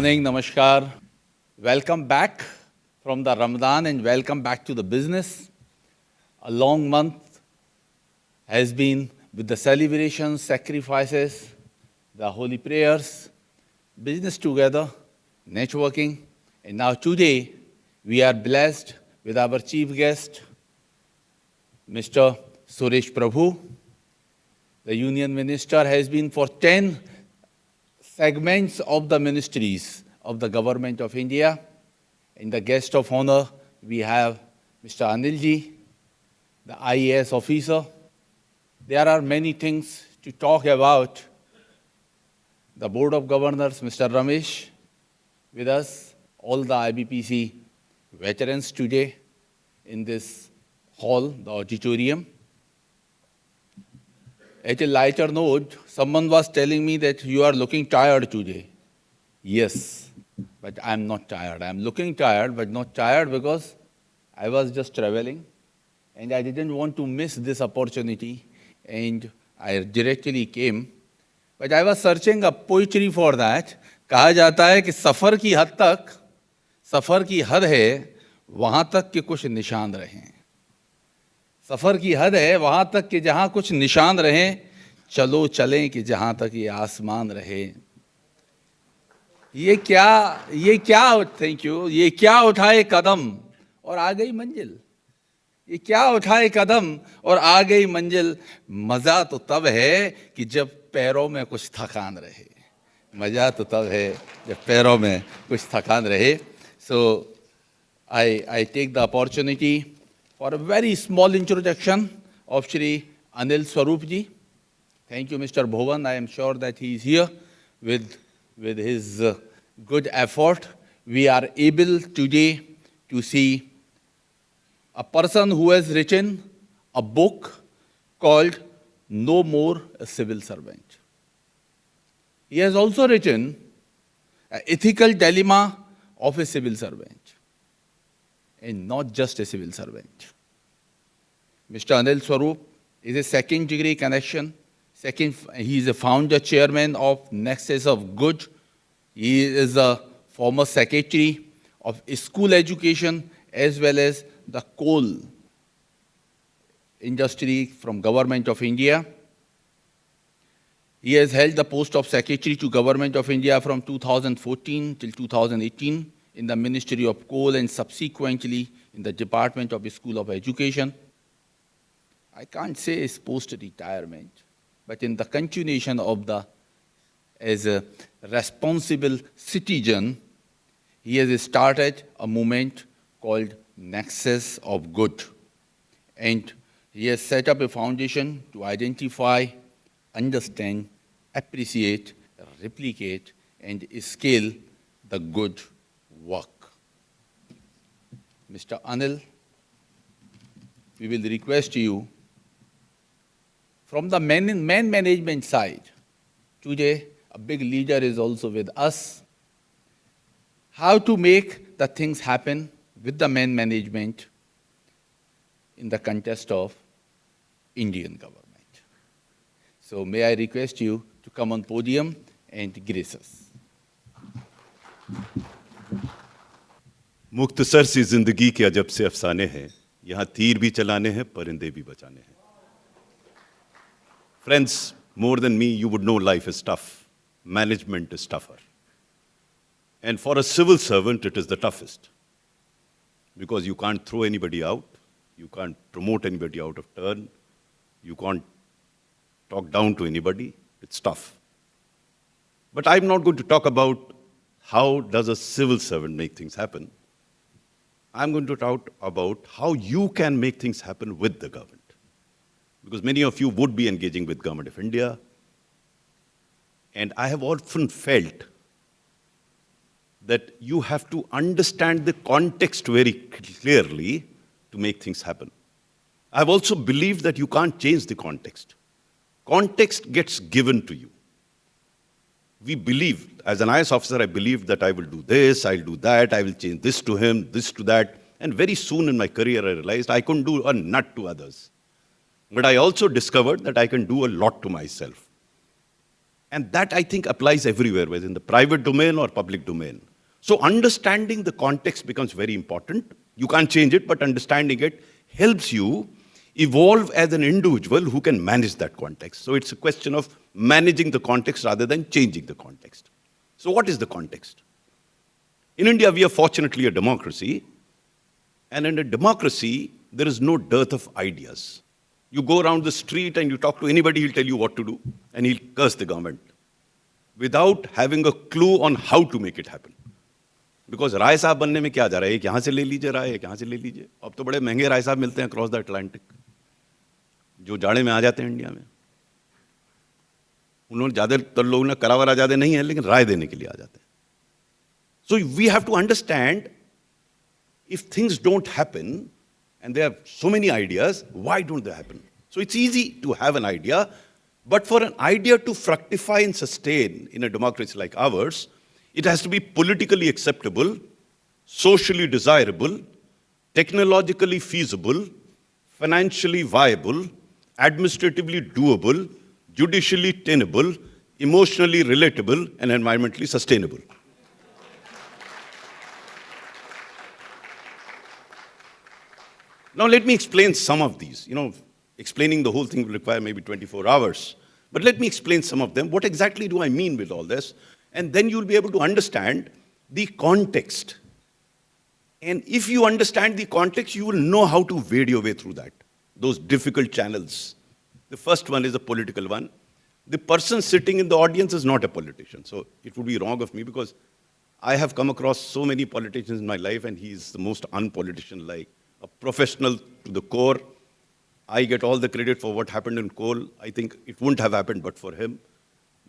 morning, namaskar. Welcome back from the Ramadan and welcome back to the business. A long month has been with the celebrations, sacrifices, the holy prayers, business together, networking. And now today, we are blessed with our chief guest, Mr. Suresh Prabhu. The Union Minister has been for 10 segments of the ministries of the Government of India. In the guest of honor, we have Mr. Anilji, the IAS officer. There are many things to talk about. The Board of Governors, Mr. Ramesh, with us, all the Ibpc veterans today in this hall, the auditorium. At a lighter note, someone was telling me that you are looking tired today. Yes, but I'm not tired. I'm looking tired, but not tired because I was just traveling and I didn't want to miss this opportunity and I directly came. But I was searching up poetry for that. कहा जाता है कि सफ़र की हद है, वहाँ तक के कुछ निशान रहें. सफ़र की हद है वहाँ तक कि जहाँ कुछ निशान रहें, चलो चलें कि जहाँ तक ये आसमान रहे. ये क्या थैंक यू, ये क्या उठाए कदम और आ गई मंजिल. ये क्या उठाए कदम और आ गई मंजिल. मज़ा तो तब है कि जब पैरों में कुछ थकान रहे. मज़ा तो तब है जब पैरों में कुछ थकान रहे. So I take the opportunity for a very small introduction of Shri Anil Swarup ji. Thank you, Mr. Bhuvan. I am sure that he is here with his good effort. We are able today to see a person who has written a book called No More a Civil Servant. He has also written an ethical dilemma of a civil servant, and not just a civil servant. Mr. Anil Swarup is a second degree connection. He is a founder chairman of Nexus of Good. He is a former secretary of school education as well as the coal industry from Government of India. He has held the post of Secretary to Government of India from 2014 till 2018 in the Ministry of Coal and subsequently in the Department of School of Education. I can't say it's post-retirement, but in the continuation of as a responsible citizen, he has started a movement called Nexus of Good. And he has set up a foundation to identify, understand, appreciate, replicate, and scale the good work. Mr. Anil, we will request you, from the man management side, today a big leader is also with us, how to make the things happen with the man management in the context of Indian government. So may I request you to come on podium and grace us. मुख्तसर सी जिंदगी के अजब से अफसाने हैं. यहाँ तीर भी चलाने हैं, परिंदे भी बचाने हैं. Friends, more than me, you would know life is tough. Management is tougher. And for a civil servant, it is the toughest. Because you can't throw anybody out. You can't promote anybody out of turn. You can't talk down to anybody. It's tough. But I'm not going to talk about how does a civil servant make things happen. I'm going to talk about how you can make things happen with the government. Because many of you would be engaging with Government of India. And I have often felt that you have to understand the context very clearly to make things happen. I've also believed that you can't change the context. Context gets given to you. We believe, as an IAS officer, I believed that I will do this, I'll do that, I will change this to him, this to that. And very soon in my career, I realized I couldn't do a nut to others. But I also discovered that I can do a lot to myself. And that, I think, applies everywhere, whether in the private domain or public domain. So understanding the context becomes very important. You can't change it, but understanding it helps you evolve as an individual who can manage that context. So it's a question of managing the context rather than changing the context. So what is the context? In India, we are fortunately a democracy. And in a democracy, there is no dearth of ideas. You go around the street and you talk to anybody, he'll tell you what to do, and he'll curse the government without having a clue on how to make it happen. Because राय साहब बनने में क्या जा रहा है, एक यहाँ से ले लीजिए राय, एक यहाँ से ले लीजिए. अब तो बड़े महंगे राय साहब मिलते हैं across the Atlantic, जो जाड़े में आ जाते हैं इंडिया में. उन्होंने ज़्यादातर लोग ना करावरा ज़्यादा नहीं है, लेकिन राय देने के लिए आ जाते हैं. So we have to understand, if things don't happen, and there are so many ideas, why don't they happen? So it's easy to have an idea, but for an idea to fructify and sustain in a democracy like ours, it has to be politically acceptable, socially desirable, technologically feasible, financially viable, administratively doable, judicially tenable, emotionally relatable, and environmentally sustainable. Now let me explain some of these. Explaining the whole thing will require maybe 24 hours. But let me explain some of them. What exactly do I mean with all this? And then you'll be able to understand the context. And if you understand the context, you will know how to wade your way through that, those difficult channels. The first one is a political one. The person sitting in the audience is not a politician. So it would be wrong of me, because I have come across so many politicians in my life, and he's the most unpolitician-like. A professional to the core. I get all the credit for what happened in coal. I think it wouldn't have happened but for him.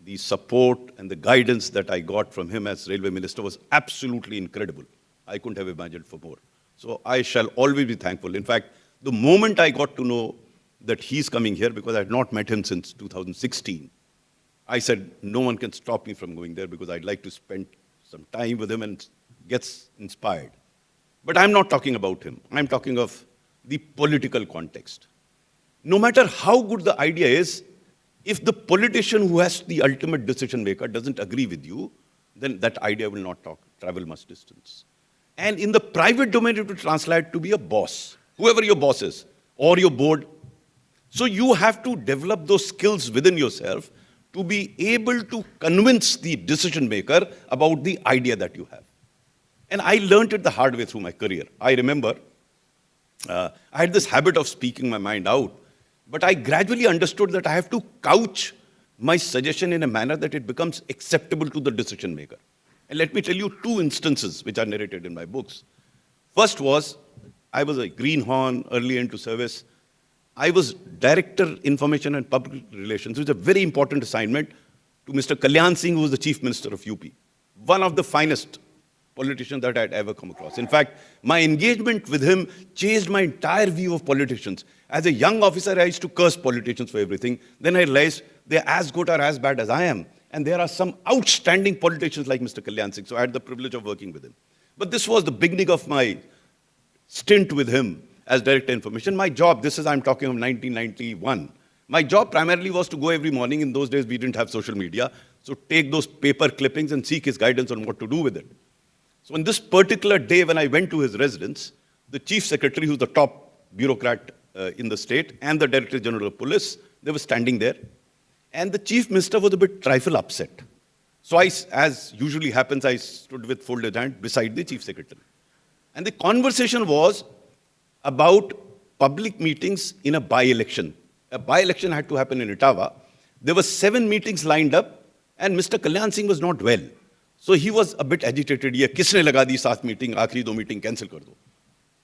The support and the guidance that I got from him as railway minister was absolutely incredible. I couldn't have imagined for more. So I shall always be thankful. In fact, the moment I got to know that he's coming here, because I had not met him since 2016, I said, no one can stop me from going there, because I'd like to spend some time with him and get inspired. But I'm not talking about him. I'm talking of the political context. No matter how good the idea is, if the politician who has the ultimate decision maker doesn't agree with you, then that idea will not travel much distance. And in the private domain, it will translate to be a boss, whoever your boss is, or your board. So you have to develop those skills within yourself to be able to convince the decision maker about the idea that you have. And I learned it the hard way through my career. I remember I had this habit of speaking my mind out, but I gradually understood that I have to couch my suggestion in a manner that it becomes acceptable to the decision maker. And let me tell you two instances which are narrated in my books. First was, I was a greenhorn early into service. I was Director Information and Public Relations, which is a very important assignment to Mr. Kalyan Singh, who was the Chief Minister of UP. One of the finest politician that I'd ever come across. In fact, my engagement with him changed my entire view of politicians. As a young officer, I used to curse politicians for everything. Then I realized they're as good or as bad as I am. And there are some outstanding politicians like Mr. Kalyan Singh. So I had the privilege of working with him. But this was the beginning of my stint with him as Director Information. My job, I'm talking of 1991. My job primarily was to go every morning. In those days, we didn't have social media. So take those paper clippings and seek his guidance on what to do with it. So on this particular day when I went to his residence, the Chief Secretary, who's the top bureaucrat in the state, and the Director General of Police, they were standing there. And the Chief Minister was a bit trifle upset. So as usually happens, I stood with folded hand beside the Chief Secretary. And the conversation was about public meetings in a by-election. A by-election had to happen in Etawah. There were 7 meetings lined up, and Mr. Kalyan Singh was not well. So he was a bit agitated. ये किसने लगा दी 7 meeting, आखिरी 2 meeting cancel कर दो.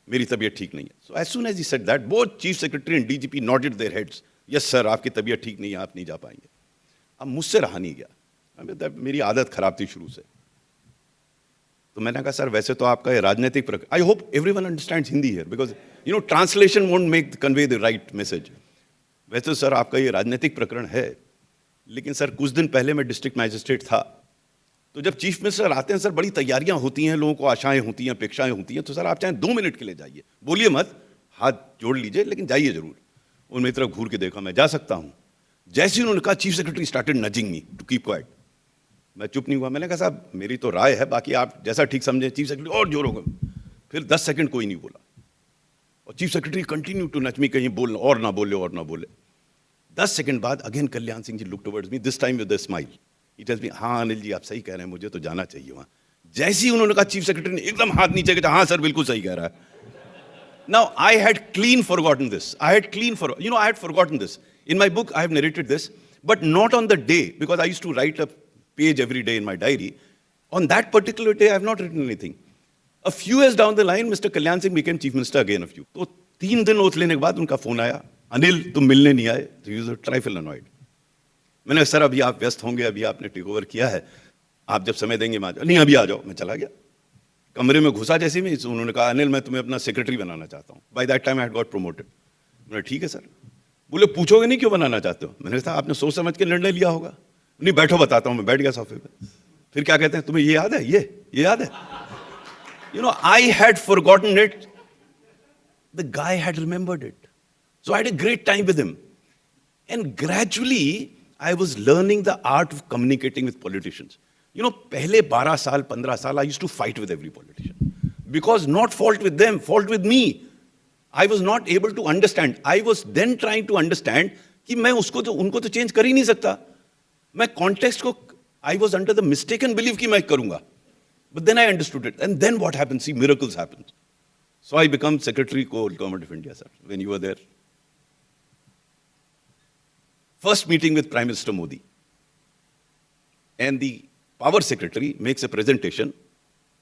मेरी तबीयत ठीक नहीं है. So as soon as he said that, both Chief Secretary and DGP nodded their heads. Yes sir, आपकी तबीयत ठीक नहीं है, आप नहीं जा पाएंगे. अब मुझसे रहा नहीं गया. मेरी आदत खराब थी शुरू से. तो मैंने कहा सर वैसे तो आपका ये राजनीतिक प्रकरण. I hope everyone understands Hindi here, because translation won't convey the right message. वैसे तो सर आपका ये राजनीतिक प्रकरण है, लेकिन सर कुछ दिन पहले मैं डिस्ट्रिक्ट मैजिस्ट्रेट था. तो जब चीफ मिनिस्टर आते हैं सर, बड़ी तैयारियां होती हैं, लोगों को आशाएं होती हैं, अपेक्षाएं होती हैं. तो सर आप चाहे 2 मिनट के लिए जाइए, बोलिए मत, हाथ जोड़ लीजिए, लेकिन जाइए जरूर. उन मेरी तरफ घूर के देखा, मैं जा सकता हूं. जैसे ही उन्होंने कहा, chief secretary started nudging me to keep quiet. मैं चुप नहीं हुआ। मैंने कहा साहब मेरी तो राय है, बाकी आप जैसा ठीक समझें। चीफ सेक्रेटरी और जोर होगा। फिर 10 सेकंड कोई नहीं बोला और चीफ सेक्रेटरी कंटिन्यू टू नच मी, कहीं बोलना और ना बोले और ना बोले। 10 सेकंड बाद again Kalyan Singh ji look towards me, this time with a smile. He tells me, हाँ अनिल जी आप सही कह रहे हैं, मुझे तो जाना चाहिए वहां। जैसे ही उन्होंने कहा, चीफ सेक्रेटरी ने एकदम हाथ नीचे किया, हाँ सर बिल्कुल सही कह रहा है। Now, I had clean forgotten this. I had forgotten this. In my book, I have narrated this, but not on the day, because I used to write a page every day in my diary. On that particular day, I have not written anything. A few years down the line, Mr. Kalyan Singh became Chief Minister again of you. तो 3 दिन oath लेने के बाद उनका phone आया, अनिल तुम मिलने नहीं आए। तो he was a trifle annoyed. मैंने कहा सर अभी आप व्यस्त होंगे, अभी आपने टेक ओवर किया है, आप जब समय देंगे मैं आ जाओ। नहीं अभी आ जाओ। मैं चला गया। कमरे में घुसा जैसे में उन्होंने कहा, अनिल मैं तुम्हें अपना सेक्रेटरी बनाना चाहता हूँ। Bye that time I had got promoted. मैंने ठीक है सर। बोले पूछोगे नहीं क्यों बनाना चाहते हो? मैंने कहा आपने सोच समझ के निर्णय लिया होगा। नहीं बैठो बताता हूँ। मैं बैठ गया सोफे पे। फिर क्या कहते हैं, तुम्हें ये याद है, ये याद है? I had forgotten it, the guy had remembered it. So I had a great time with him, and gradually I was learning the art of communicating with politicians. पहले 12 साल 15 साल I used to fight with every politician, because not fault with them, fault with me. I was not able to understand. I was then trying to understand कि मैं उनको तो change कर ही नहीं सकता। मैं कॉन्टेक्स्ट को, I was under the mistaken believe कि मैं करूंगा, but then I understood it, and then what happened, see miracles happened. So I become secretary को government of India sir, when you were there. First meeting with Prime Minister Modi, and the Power Secretary makes a presentation,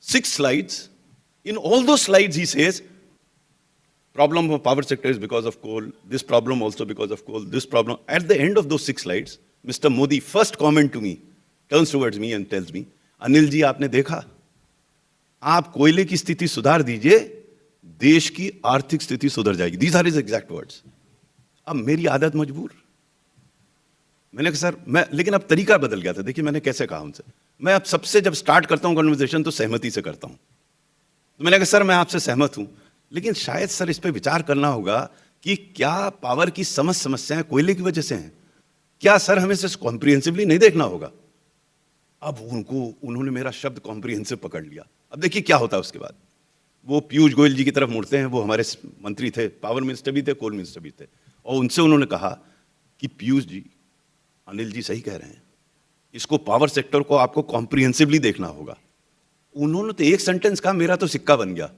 6 slides. In all those slides, he says, problem of power sector is because of coal, this problem also because of coal, this problem. At the end of those 6 slides, Mr. Modi first comment to me, turns towards me and tells me, Anil ji आपने देखा, आप कोयले की स्थिति सुधार दीजिए, देश की आर्थिक स्थिति सुधर जाएगी। These are his exact words. अब मेरी आदत मजबूर। मैंने कहा सर लेकिन अब तरीका बदल गया था। देखिए मैंने कैसे कहा उनसे, मैं अब सबसे जब स्टार्ट करता हूं कन्वर्सेशन तो सहमति से करता हूं। तो मैंने कहा सर मैं आपसे सहमत हूं, लेकिन शायद सर इस पे विचार करना होगा कि क्या पावर की समस्याएं कोयले की वजह से हैं? क्या सर हमें इसे कॉम्प्रिहेंसिवली नहीं देखना होगा? अब उन्होंने मेरा शब्द कॉम्प्रिहेंसिव पकड़ लिया। अब देखिए क्या होता है उसके बाद, वो पीयूष गोयल जी की तरफ मुड़ते हैं, वो हमारे मंत्री थे, पावर मिनिस्टर भी थे, कोल मिनिस्टर भी थे, और उनसे उन्होंने कहा कि पीयूष जी, अनिल जी सही कह रहे हैं, इसको पावर सेक्टर को आपको कॉम्प्रिहेंसिवली देखना होगा। उन्होंने तो एक सेंटेंस कहा, मेरा तो सिक्का बन गया।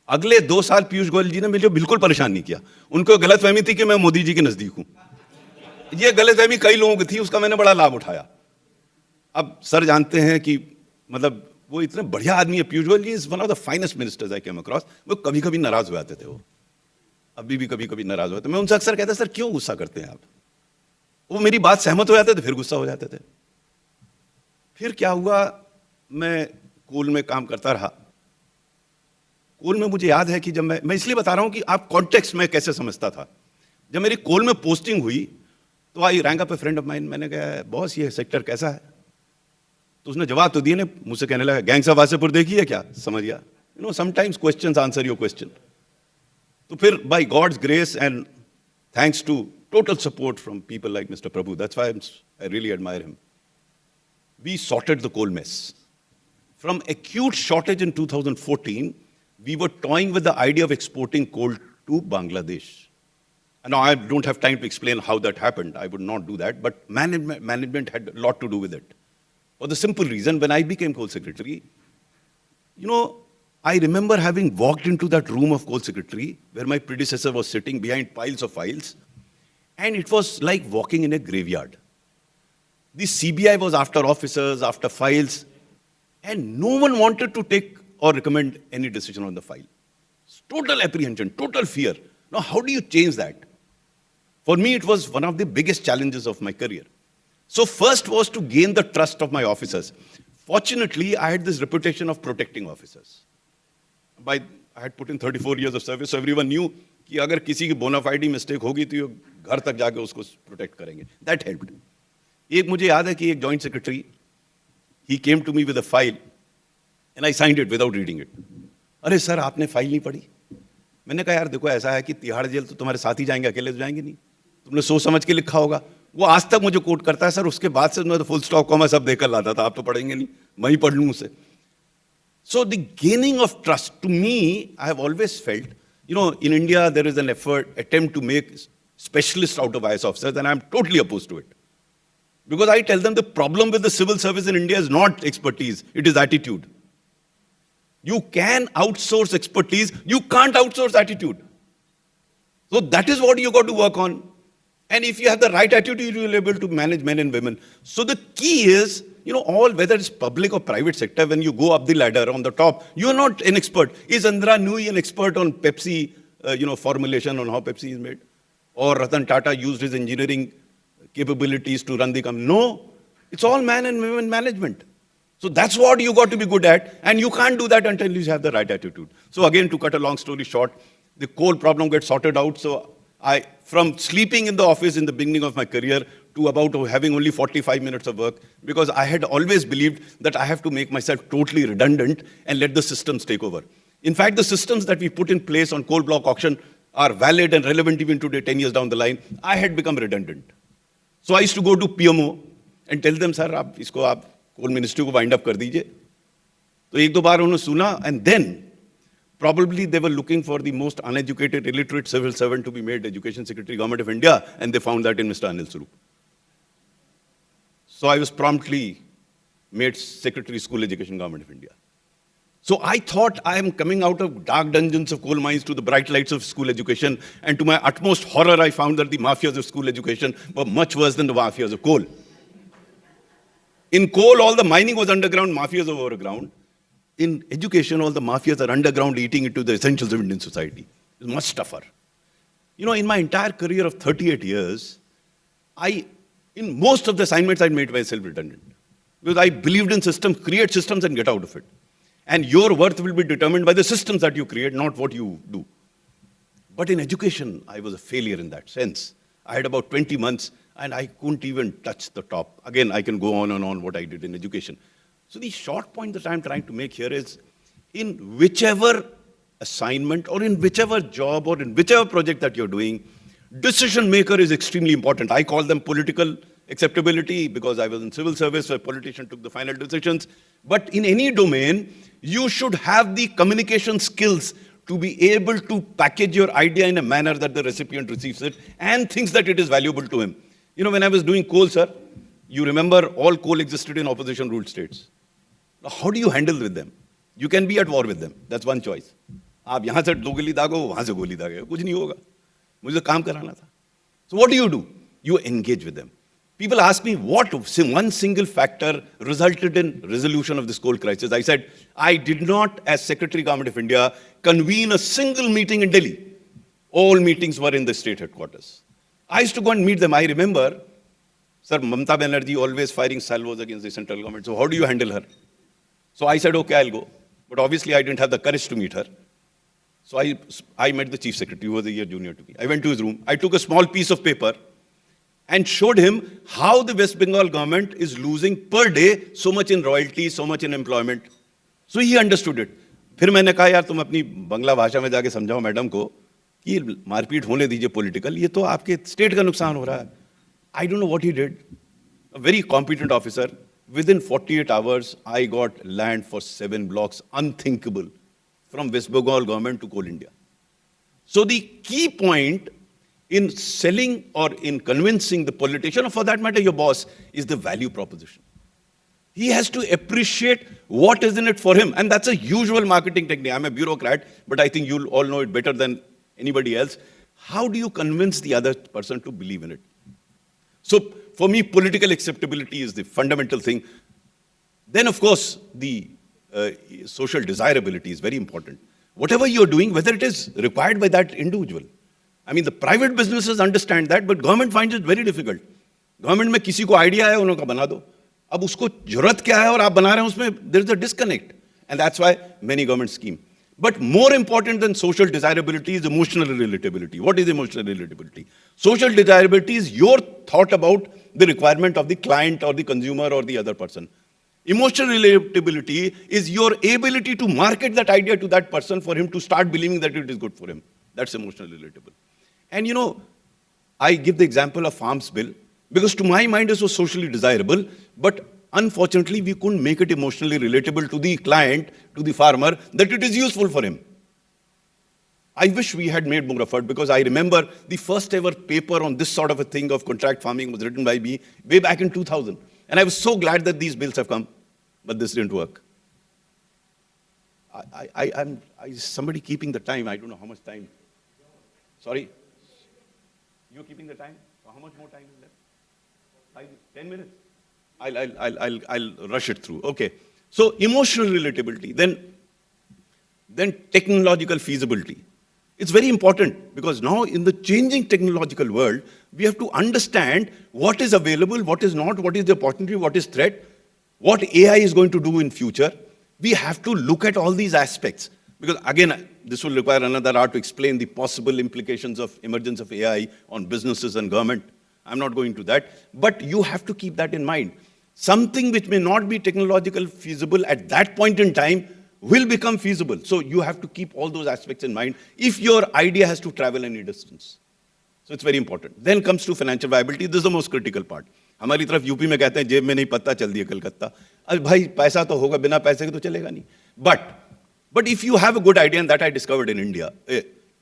अगले 2 साल पीयूष गोयल जी ने मुझे बिल्कुल परेशान नहीं किया। उनको गलतफहमी थी कि मैं मोदी जी के नजदीक हूं। ये गलतफहमी कई लोगों की थी, उसका मैंने बड़ा लाभ उठाया। अब सर जानते हैं कि मतलब वो इतने बढ़िया आदमी है। Piyush Goyal ji is one of the finest ministers I came across. वो कभी कभी नाराज हो जाते थे, वो अभी भी कभी कभी नाराज हो जाते। मैं उनसे अक्सर कहता सर क्यों गुस्सा करते हैं आप? वो मेरी बात सहमत हो जाते थे, फिर गुस्सा हो जाते थे। फिर क्या हुआ, मैं कोल में काम करता रहा। कोल में मुझे याद है कि जब मैं इसलिए बता रहा हूं कि आप कॉन्टेक्स्ट में कैसे समझता था। जब मेरी कोल में पोस्टिंग हुई तो आई rank up A friend of mine. मैंने कहा बॉस ये सेक्टर कैसा है? तो उसने जवाब तो दिया नहीं, मुझसे कहने लगा गैंग्स ऑफ वासेपुर देखी है क्या? समझ गया। Sometimes questions answer your question. तो फिर by God's grace and thanks to total support from people like Mr. Prabhu. That's why I really admire him. We sorted the coal mess. From acute shortage in 2014, we were toying with the idea of exporting coal to Bangladesh. And now I don't have time to explain how that happened. I would not do that. But management had a lot to do with it. For the simple reason, when I became coal secretary, I remember having walked into that room of coal secretary where my predecessor was sitting behind piles of files. And it was like walking in a graveyard. The CBI was after officers, after files, and no one wanted to take or recommend any decision on the file. Total apprehension, total fear. Now, how do you change that? For me, it was one of the biggest challenges of my career. So first was to gain the trust of my officers. Fortunately, I had this reputation of protecting officers. I had put in 34 years of service, so everyone knew कि अगर किसी की bona fide mistake होगी तो ये घर तक जाके उसको प्रोटेक्ट करेंगे। That helped. एक मुझे याद है कि एक joint secretary, he came to me with a file and I signed it without reading it. अरे सर आपने फाइल नहीं पढ़ी? मैंने कहा यार देखो ऐसा है कि तिहाड़ जेल तो तुम्हारे साथ ही जाएंगे, अकेले तो जाएंगे नहीं, तुमने सोच समझ के लिखा होगा। वो आज तक मुझे कोट करता है, सर उसके बाद से मैं तो फुल स्टॉप कॉमा सब देकर लाता था, आप तो पढ़ेंगे नहीं, मैं ही पढ़ लूँ उसे. So the gaining of trust, to me, I have always felt, in India there is an attempt to make specialists out of IAS officers, and I'm totally opposed to it. Because I tell them the problem with the civil service in India is not expertise, it is attitude. You can outsource expertise, you can't outsource attitude. So that is what you got to work on. And if you have the right attitude, you will be able to manage men and women. So the key is, whether it's public or private sector, when you go up the ladder on the top, you're not an expert. Is Andhra Nui an expert on Pepsi, formulation on how Pepsi is made? Or Ratan Tata used his engineering capabilities to run the company? No, it's all man and women management. So that's what you got to be good at, and you can't do that until you have the right attitude. So again, to cut a long story short, the coal problem gets sorted out. So from sleeping in the office in the beginning of my career to about having only 45 minutes of work, because I had always believed that I have to make myself totally redundant and let the systems take over. In fact, the systems that we put in place on coal block auction are valid and relevant even today, 10 years down the line. I had become redundant. So I used to go to PMO and tell them, sir, आप coal ministry को wind up कर दीजिए. तो एक दो बार उन्होंने सुना, and then probably they were looking for the most uneducated, illiterate civil servant to be made Education Secretary, Government of India, and they found that in Mr. Anil Swarup. So I was promptly made Secretary, School Education, Government of India. So I thought I am coming out of dark dungeons of coal mines to the bright lights of school education, and to my utmost horror, I found that the mafias of school education were much worse than the mafias of coal. In coal, all the mining was underground, mafias were overground. In education, all the mafias are underground, eating into the essentials of Indian society. It's much tougher. In my entire career of 38 years, in most of the assignments, I made myself redundant. Because I believed in systems, create systems and get out of it. And your worth will be determined by the systems that you create, not what you do. But in education, I was a failure in that sense. I had about 20 months, and I couldn't even touch the top. Again, I can go on and on what I did in education. So the short point that I'm trying to make here is, in whichever assignment or in whichever job or in whichever project that you're doing, decision maker is extremely important. I call them political acceptability because I was in civil service where politicians took the final decisions. But in any domain, you should have the communication skills to be able to package your idea in a manner that the recipient receives it and thinks that it is valuable to him. When I was doing coal, sir, you remember all coal existed in opposition ruled states. Now, how do you handle with them? You can be at war with them. That's one choice. आप यहाँ से दो गोली दागो, वहाँ से गोली दागे, कुछ नहीं होगा. मुझे काम कराना था. So what do? You engage with them. People ask me what one single factor resulted in resolution of this coal crisis. I said, I did not, as Secretary Government of India, convene a single meeting in Delhi. All meetings were in the state headquarters. I used to go and meet them. I remember, Sir, Mamata Banerjee always firing salvos against the central government. So how do you handle her? So I said, okay, I'll go. But obviously I didn't have the courage to meet her. So I met the chief secretary, who was a year junior to me. I went to his room. I took a small piece of paper and showed him how the West Bengal government is losing per day so much in royalties, so much in employment. So he understood it. फिर मैंने कहा यार तुम अपनी बंगला भाषा में जाके समझाओ मैडम को कि मारपीट होने दीजिए पॉलिटिकल, ये तो आपके स्टेट का नुकसान हो रहा है. I don't know what he did. A very competent officer. Within 48 hours, I got land for 7 blocks, unthinkable, from West Bengal government to Coal India. So the key point in selling or in convincing the politician, or for that matter your boss, is the value proposition. He has to appreciate what is in it for him. And that's a usual marketing technique. I'm a bureaucrat, but I think you'll all know it better than anybody else. How do you convince the other person to believe in it? So for me, political acceptability is the fundamental thing. Then, of course, the social desirability is very important. Whatever you're doing, whether it is required by that individual. I mean, the private businesses understand that, but government finds it very difficult. Government में किसी को idea है, उन्होंने कहा बना दो. अब उसको जरूरत क्या है और आप बना रहे हैं उसमें, there is a disconnect. And that's why many governments scheme. But more important than social desirability is emotional relatability. What is emotional relatability? Social desirability is your thought about the requirement of the client or the consumer or the other person. Emotional relatability is your ability to market that idea to that person for him to start believing that it is good for him. That's emotional relatable. And I give the example of Farms Bill. Because to my mind, it was socially desirable, but unfortunately, we couldn't make it emotionally relatable to the client, to the farmer, that it is useful for him. I wish we had made more effort, because I remember the first ever paper on this sort of a thing of contract farming was written by me way back in 2000. And I was so glad that these bills have come, but this didn't work. Somebody keeping the time. I don't know how much time. Sorry? You're keeping the time? How much more time is left? 10 minutes? I'll rush it through. Okay. So emotional relatability, then technological feasibility. It's very important, because now in the changing technological world, we have to understand what is available, what is not, what is the opportunity, what is threat, what AI is going to do in future. We have to look at all these aspects, because again, this will require another hour to explain the possible implications of emergence of AI on businesses and government. I'm not going to that, but you have to keep that in mind. Something which may not be technological feasible at that point in time will become feasible. So you have to keep all those aspects in mind if your idea has to travel any distance. So it's very important. Then comes to financial viability. This is the most critical part. हमारी तरफ UP में कहते हैं जेब में नहीं पत्ता चल दिया कलकत्ता. अरे भाई पैसा तो होगा, बिना पैसे के तो चलेगा नहीं. But if you have a good idea, and that I discovered in India,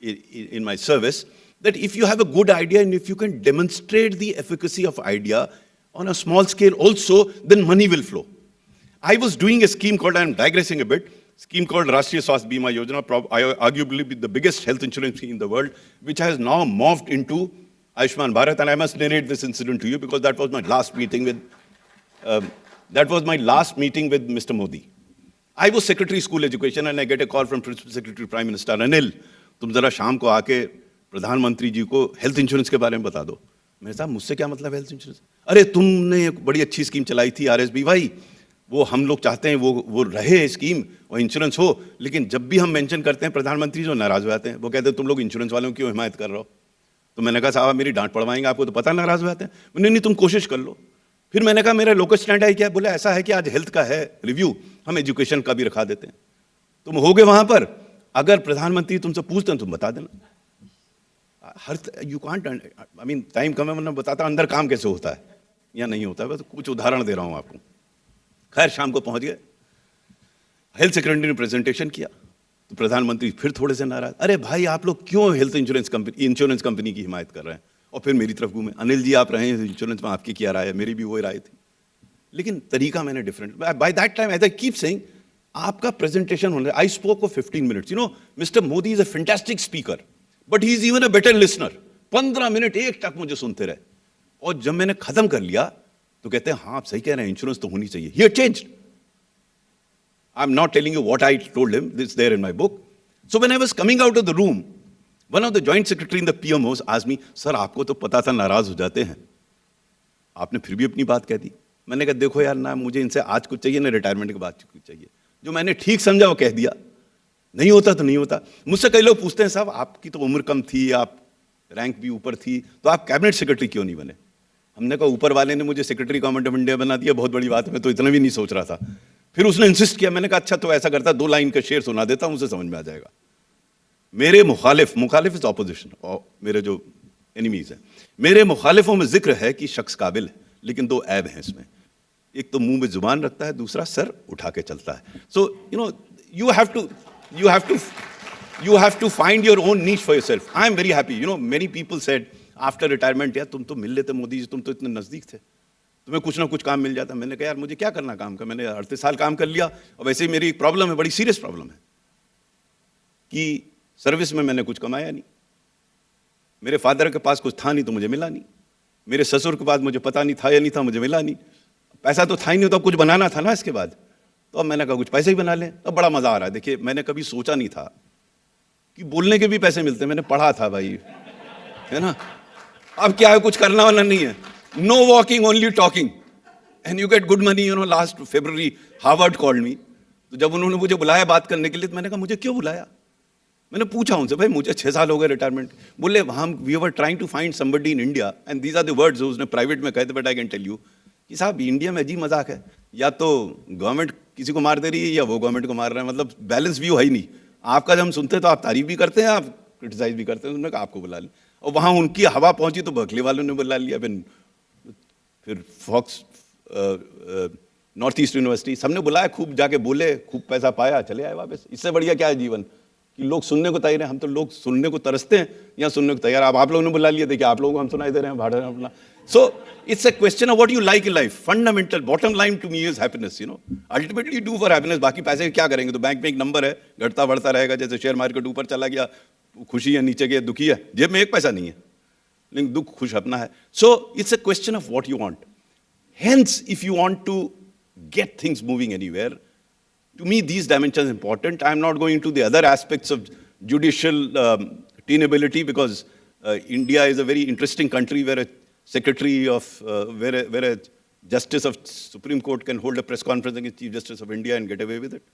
in my service, that if you have a good idea and if you can demonstrate the efficacy of idea on a small scale also, then money will flow. I was doing a scheme called, I'm digressing a bit, scheme called Rashtriya Swasthya Bima Yojana, arguably the biggest health insurance scheme in the world, which has now morphed into Ayushman Bharat. And I must narrate this incident to you, because that was my last meeting with Mr. Modi. I was Secretary School Education, and I get a call from Principal Secretary Prime Minister, Anil, तुम जरा शाम को आके प्रधानमंत्री जी को health insurance के बारे में बता दो. मेरे साहब, मुझसे क्या मतलब हेल्थ इंश्योरेंस? अरे तुमने एक बड़ी अच्छी स्कीम चलाई थी आरएसबी भाई, वो हम लोग चाहते हैं वो रहे स्कीम और इंश्योरेंस हो, लेकिन जब भी हम मेंशन करते हैं प्रधानमंत्री जो नाराज हो जाते हैं, वो कहते हैं तुम लोग इंश्योरेंस वालों की क्यों हिमायत कर रहे हो. तो मैंने कहा साहब मेरी डांट पड़वाएंगे, आपको तो पता नाराज हो जाते हैं. नहीं तुम कोशिश कर लो. फिर मैंने कहा मेरा लोकल स्टैंड है क्या? बोला ऐसा है कि आज हेल्थ का है रिव्यू, हम एजुकेशन का भी रखा देते हैं. तुम होगे वहां पर, अगर प्रधानमंत्री तुमसे पूछते हैं तुम बता देना. हर you can't, I mean time कम है, मैं बताता अंदर काम कैसे होता है या नहीं होता है, बस कुछ उदाहरण दे रहा हूं आपको. खैर शाम को पहुंच गए, हेल्थ सेक्रेटरी ने प्रेजेंटेशन किया, तो प्रधानमंत्री फिर थोड़े से नाराज. अरे भाई आप लोग क्यों हेल्थ इंश्योरेंस कंपनी की हिमायत कर रहे हैं? और फिर मेरी तरफ घूमे, अनिल जी आप रहे हैं इंश्योरेंस में, आपकी क्या राय है? मेरी भी वही राय थी, लेकिन तरीका मैंने different. By that time as I keep saying, आपका प्रेजेंटेशन होने, I spoke for 15 minutes. You know Mr Modi is a fantastic speaker, but he is even a better listener. 15 minute एक टक मुझे सुनते रहे, और जब मैंने खत्म कर लिया तो कहते हैं हाँ आप सही कह रहे हैं, इंश्योरेंस तो होनी चाहिए. He changed. I'm not telling you what I told him, this is there in my book. So when I was coming out of the room, one of the joint secretary in the PMOs asked me, sir आपको तो पता था नाराज हो जाते हैं, आपने फिर भी अपनी बात कह दी. मैंने कहा देखो यार, ना मुझे इनसे आज कुछ चाहिए ना रिटायरमेंट के बाद कुछ चाहिए. जो मैंने ठीक समझा वो कह दिया, नहीं होता तो नहीं होता. मुझसे कई लोग पूछते हैं साहब आपकी तो उम्र कम थी, आप रैंक भी ऊपर थी, तो आप कैबिनेट सेक्रेटरी क्यों नहीं बने? हमने कहा ऊपर वाले ने मुझे सेक्रेटरी गवर्नमेंट ऑफ इंडिया बना दिया, बहुत बड़ी बात है, मैं तो इतना भी नहीं सोच रहा था. फिर उसने इंसिस्ट किया, मैंने कहा अच्छा तो ऐसा करता 2 लाइन का शेर सुना देता हूं, उसे समझ में आ जाएगा. मेरे मुखालिफ इज ऑपोजिशन, और मेरे जो एनिमीज हैं, मेरे मुखालिफों में जिक्र है कि शख्स काबिल है, लेकिन 2 ऐब हैं इसमें. एक तो मुंह में जुबान रखता है, दूसरा सर उठा के चलता है. So you know you have to find your own niche for yourself. I am very happy. You know, many people said after retirement, यार तुम तो मिल लेते मोदी जी, तुम तो इतने नजदीक थे, तुम्हें कुछ ना कुछ काम मिल जाता. मैंने कहा यार मुझे क्या करना काम का, मैंने 38 साल काम कर लिया, और वैसे ही मेरी एक प्रॉब्लम है, बड़ी सीरियस प्रॉब्लम है कि सर्विस में मैंने कुछ कमाया नहीं. मेरे फादर के पास कुछ था नहीं तो मुझे मिला नहीं, मेरे ससुर के पास मुझे पता नहीं था या नहीं था, मुझे मिला नहीं. पैसा तो था ही नहीं, तो कुछ बनाना था ना इसके बाद. तो अब मैंने कहा कुछ पैसे ही बना लें. अब बड़ा मजा आ रहा है. देखिए मैंने कभी सोचा नहीं था कि बोलने के भी पैसे मिलते हैं. मैंने पढ़ा था भाई, है ना. अब क्या है, कुछ करना वाला नहीं है. No walking, only talking, and you get good money. You know last February Harvard called me. तो जब उन्होंने मुझे बुलाया बात करने के लिए, तो मैंने कहा मुझे क्यों बुलाया? मैंने पूछा उनसे, भाई मुझे 6 साल हो गए रिटायरमेंट. बोले हम we were trying to find somebody in India, and these are the words उसने प्राइवेट में कहे थे, but I can tell you कि साहब इंडिया में अजीब मजाक है, या तो गवर्नमेंट किसी को मार दे रही है या वो गवर्नमेंट को मार रहे हैं, मतलब बैलेंस व्यू है ही नहीं. आपका जब हम सुनते हैं तो आप तारीफ भी करते हैं, आप क्रिटिसाइज भी करते हैं. उन्होंने कहा आपको बुला लें, और वहाँ उनकी हवा पहुंची तो बर्कले वालों ने बुला लिया. फिर फिर फॉक्स नॉर्थ ईस्ट यूनिवर्सिटी, सबने बुलाया, खूब जाके बोले, खूब पैसा पाया, चले आए वापस। इससे बढ़िया क्या है जीवन कि लोग सुनने को तैयार हैं। हम तो लोग सुनने को तरसते हैं या सुनने को तैयार। अब आप लोगों ने बुला लिया, देखिए आप लोगों को हम सुनाई दे रहे हैं, भाड़ अपना। So it's a question of what you like in life. Fundamental bottom line to me is happiness, you know, ultimately do for happiness. बाकी पैसे क्या करेंगे, तो बैंक में एक नंबर है, घटता बढ़ता रहेगा। जैसे शेयर मार्केट ऊपर चला गया, खुशी है, नीचे गया दुखी है, जेब में एक पैसा नहीं है, लेकिन दुख खुश अपना है। सो it's a question of what you want. Hence, if you want to get things moving anywhere, to me, these dimensions are important. I'm not going into the other aspects of judicial tenability because India is a very interesting country where a secretary of, where a justice of Supreme Court can hold a press conference against Chief Justice of India and get away with it.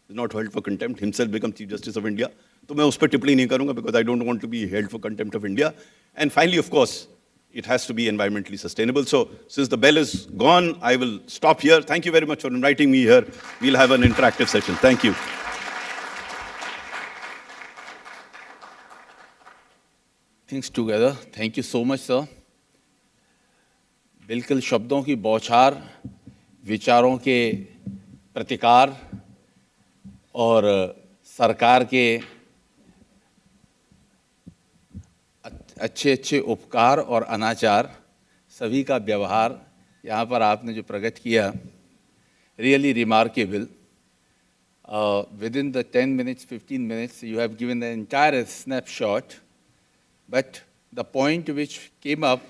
He's not held for contempt, himself become Chief Justice of India. तो मैं उस पर टिप्पणी नहीं करूंगा because I don't want to be held for contempt of India. And finally, of course, it has to be environmentally sustainable. So since the bell is gone, I will stop here. Thank you very much for inviting me here. We'll have an interactive session. Thank you. Things together. Thank you so much, sir. बिल्कुल शब्दों की बौछार, विचारों के प्रतिकार और सरकार के अच्छे अच्छे उपकार और अनाचार सभी का व्यवहार यहाँ पर आपने जो प्रकट किया, really remarkable. Within the 10 minutes, 15 minutes, you have given the entire snapshot. But the point which came up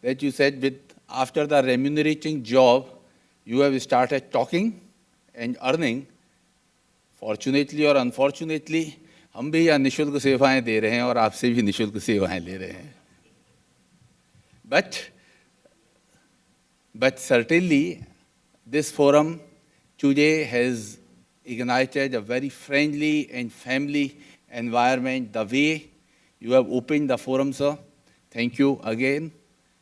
that you said after the remunerating job, you have started talking and earning. Fortunately or unfortunately, हम भी यहाँ निशुल्क सेवाएं दे रहे हैं और आपसे भी निशुल्क सेवाएं ले रहे हैं। But certainly, this forum today has ignited a very friendly and family environment. The way you have opened the forum, sir, thank you again.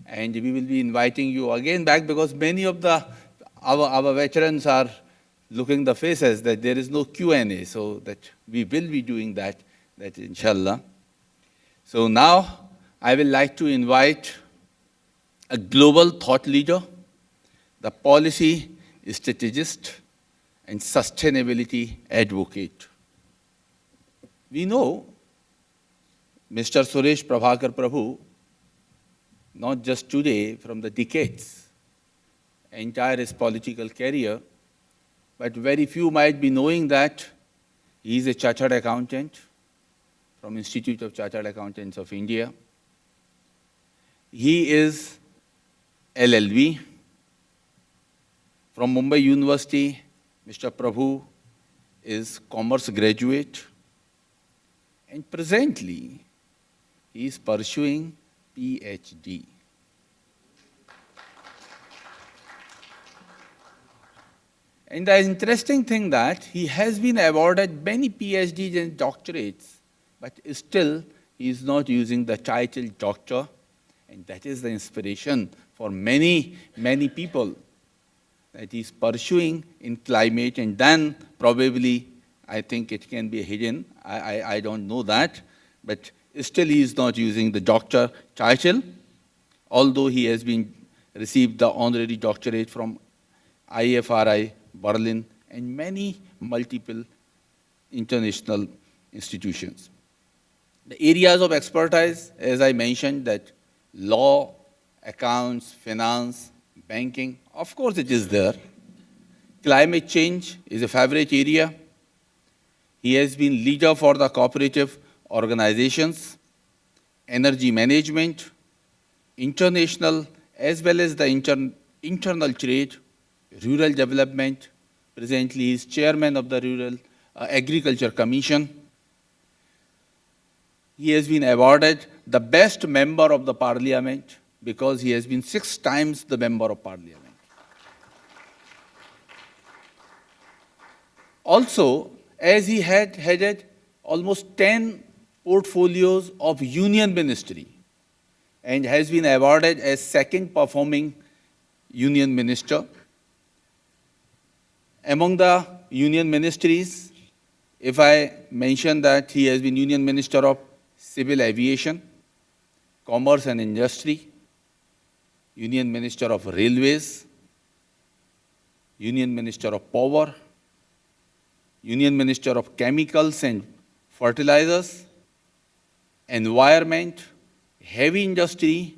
And we will be inviting you again back because many of our veterans are looking the faces that there is no Q&A, so that we will be doing that inshallah. So now I will like to invite a global thought leader, the policy strategist and sustainability advocate. We know Mr. Suresh Prabhakar Prabhu, not just today, from the decades, entire his political career, but very few might be knowing that he is a chartered accountant from Institute of Chartered Accountants of India. He is LLB. From Mumbai University, Mr. Prabhu is commerce graduate. And presently, he is pursuing PhD. And the interesting thing that he has been awarded many PhDs and doctorates, but still he is not using the title doctor. And that is the inspiration for many, many people that he is pursuing in climate. And then probably, I think it can be hidden. I don't know that. But still he is not using the doctor title, although he has been received the honorary doctorate from IFRI, Berlin, and many multiple international institutions. The areas of expertise, as I mentioned, that law, accounts, finance, banking, of course it is there. Climate change is a favorite area. He has been leader for the cooperative organizations, energy management, international as well as the internal trade, rural development. Presently, he is chairman of the Rural Agriculture Commission. He has been awarded the best member of the parliament because he has been 6 times the member of parliament. Also, as he had headed almost 10 portfolios of union ministry and has been awarded as second performing union minister. Among the union ministries, if I mention that he has been Union Minister of Civil Aviation, Commerce and Industry, Union Minister of Railways, Union Minister of Power, Union Minister of Chemicals and Fertilizers, Environment, Heavy Industry,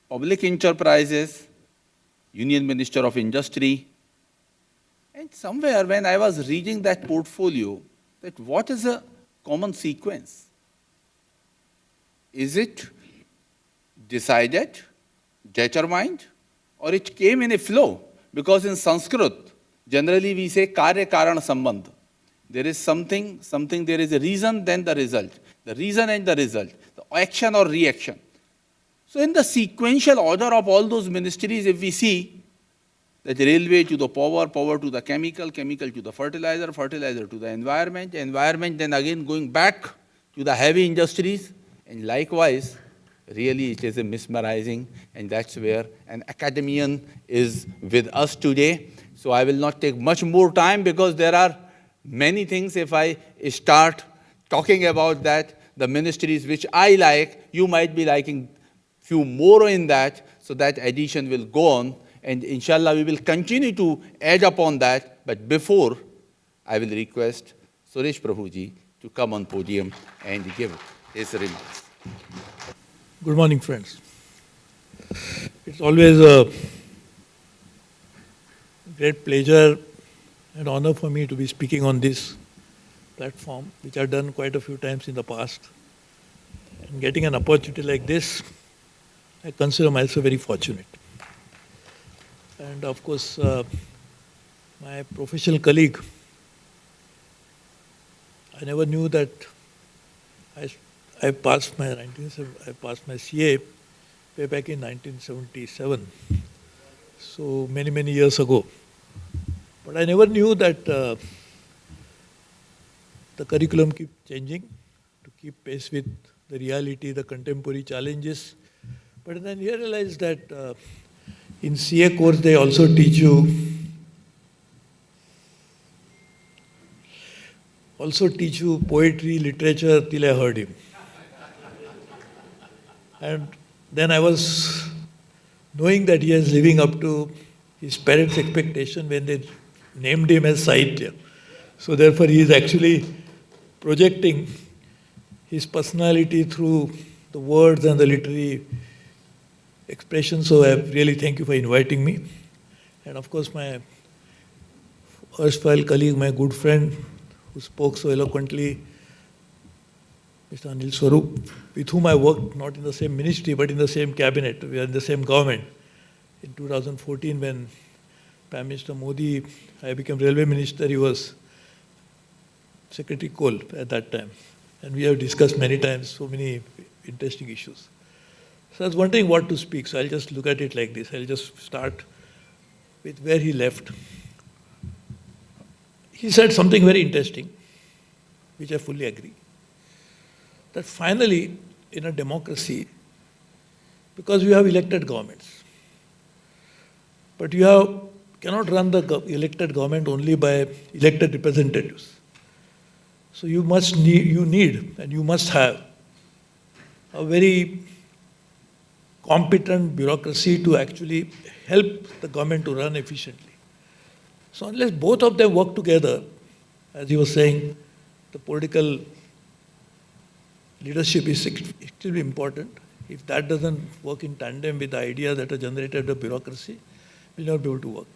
Public Enterprises, Union Minister of Industry. And somewhere when I was reading that portfolio, that what is a common sequence? Is it decided, determined, or it came in a flow? Because in Sanskrit, generally we say karya karana sambandh. There is something, there is a reason, then the result. The reason and the result, the action or reaction. So in the sequential order of all those ministries, if we see that railway to the power, power to the chemical, chemical to the fertilizer, fertilizer to the environment, environment then again going back to the heavy industries, and likewise, really it is a mesmerizing, and that's where an academician is with us today. So I will not take much more time because there are many things. If I start talking about that, the ministries which I like, you might be liking few more in that, so that addition will go on, and inshallah we will continue to add upon that. But before, I will request Suresh Prabhuji to come on podium and give his remarks. Good morning, friends. It's always a great pleasure and honor for me to be speaking on this platform, which I've done quite a few times in the past. And getting an opportunity like this, I consider myself very fortunate. And of course, my professional colleague, I never knew that I passed my CA way back in 1977, so many years ago. But I never knew that the curriculum keeps changing to keep pace with the reality, the contemporary challenges. But then I realized that in CA course they also teach you poetry, literature, till I heard him. And then I was knowing that he is living up to his parents' expectation when they named him as Sahitya. So therefore he is actually projecting his personality through the words and the literary expression. So I really thank you for inviting me. And of course my erstwhile colleague, my good friend, who spoke so eloquently, Mr. Anil Swarup, with whom I worked not in the same ministry but in the same cabinet. We are in the same government. In 2014, when Prime Minister Modi, I became Railway Minister, he was Secretary Coal at that time. And we have discussed many times so many interesting issues. So I was wondering what to speak, so I'll just look at it like this. I'll just start with where he left. He said something very interesting, which I fully agree. That finally, in a democracy, because we have elected governments, but you cannot run the elected government only by elected representatives. So you need and you must have a very competent bureaucracy to actually help the government to run efficiently. So unless both of them work together, as he was saying, the political leadership is extremely important. If that doesn't work in tandem with the idea that are generated the bureaucracy, will not be able to work.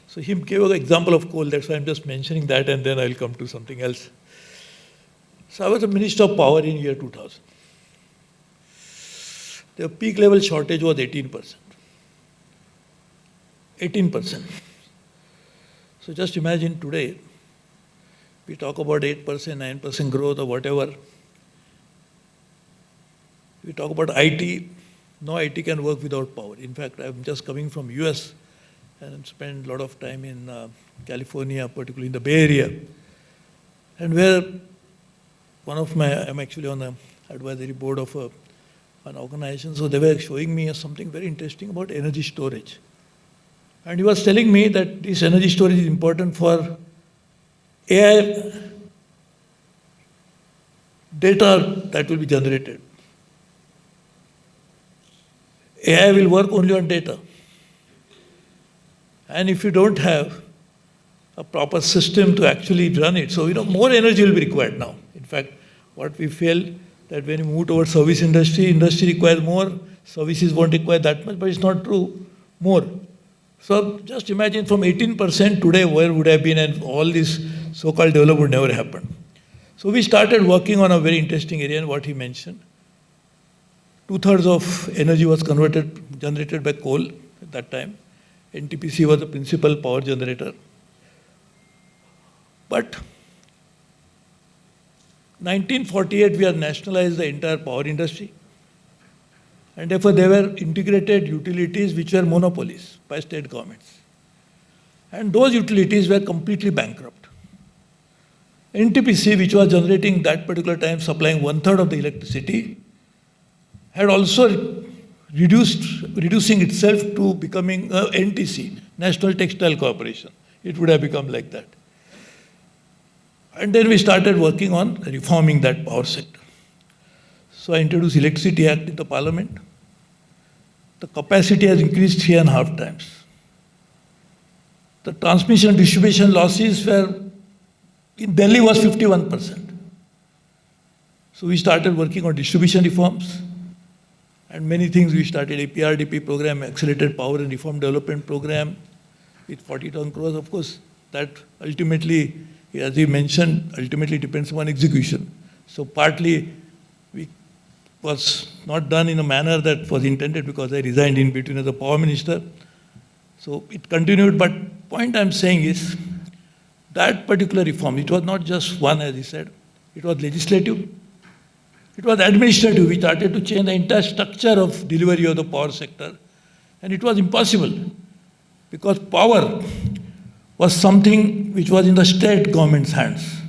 So he gave an example of coal, that's why I'm just mentioning that, and then I'll come to something else. So I was a Minister of Power in year 2000. The peak level shortage was 18%. 18%. So just imagine today, we talk about 8%, 9% growth or whatever. We talk about IT, no IT can work without power. In fact, I'm just coming from US and spent a lot of time in California, particularly in the Bay Area. And where I'm actually on the advisory board of an organization, so they were showing me something very interesting about energy storage. And he was telling me that this energy storage is important for AI data that will be generated. AI will work only on data. And if you don't have a proper system to actually run it, so more energy will be required now. In fact, what we feel that when you move towards service industry requires more, services won't require that much, but it's not true, more. So just imagine from 18% today where would have been, and all this so-called development would never happen. So we started working on a very interesting area, and what he mentioned. 2/3 of energy was generated by coal at that time. NTPC was the principal power generator. But 1948 we had nationalized the entire power industry. And therefore there were integrated utilities which were monopolies by state governments. And those utilities were completely bankrupt. NTPC, which was generating that particular time, supplying 1/3 of the electricity, had also reducing itself to becoming NTC, National Textile Corporation. It would have become like that. And then we started working on reforming that power sector. So I introduced Electricity Act in the Parliament. The capacity has increased 3.5 times. The transmission and distribution losses were, in Delhi was 51%. So we started working on distribution reforms and many things. We started a PRDP program, Accelerated Power and Reform Development Program with 40,000 crores. Of course, that ultimately, as you mentioned, ultimately depends upon execution. So partly we was not done in a manner that was intended because I resigned in between as a power minister. So it continued, but point I'm saying is that particular reform, it was not just one, as he said, it was legislative, it was administrative. We started to change the entire structure of delivery of the power sector, and it was impossible because power was something which was in the state government's hands.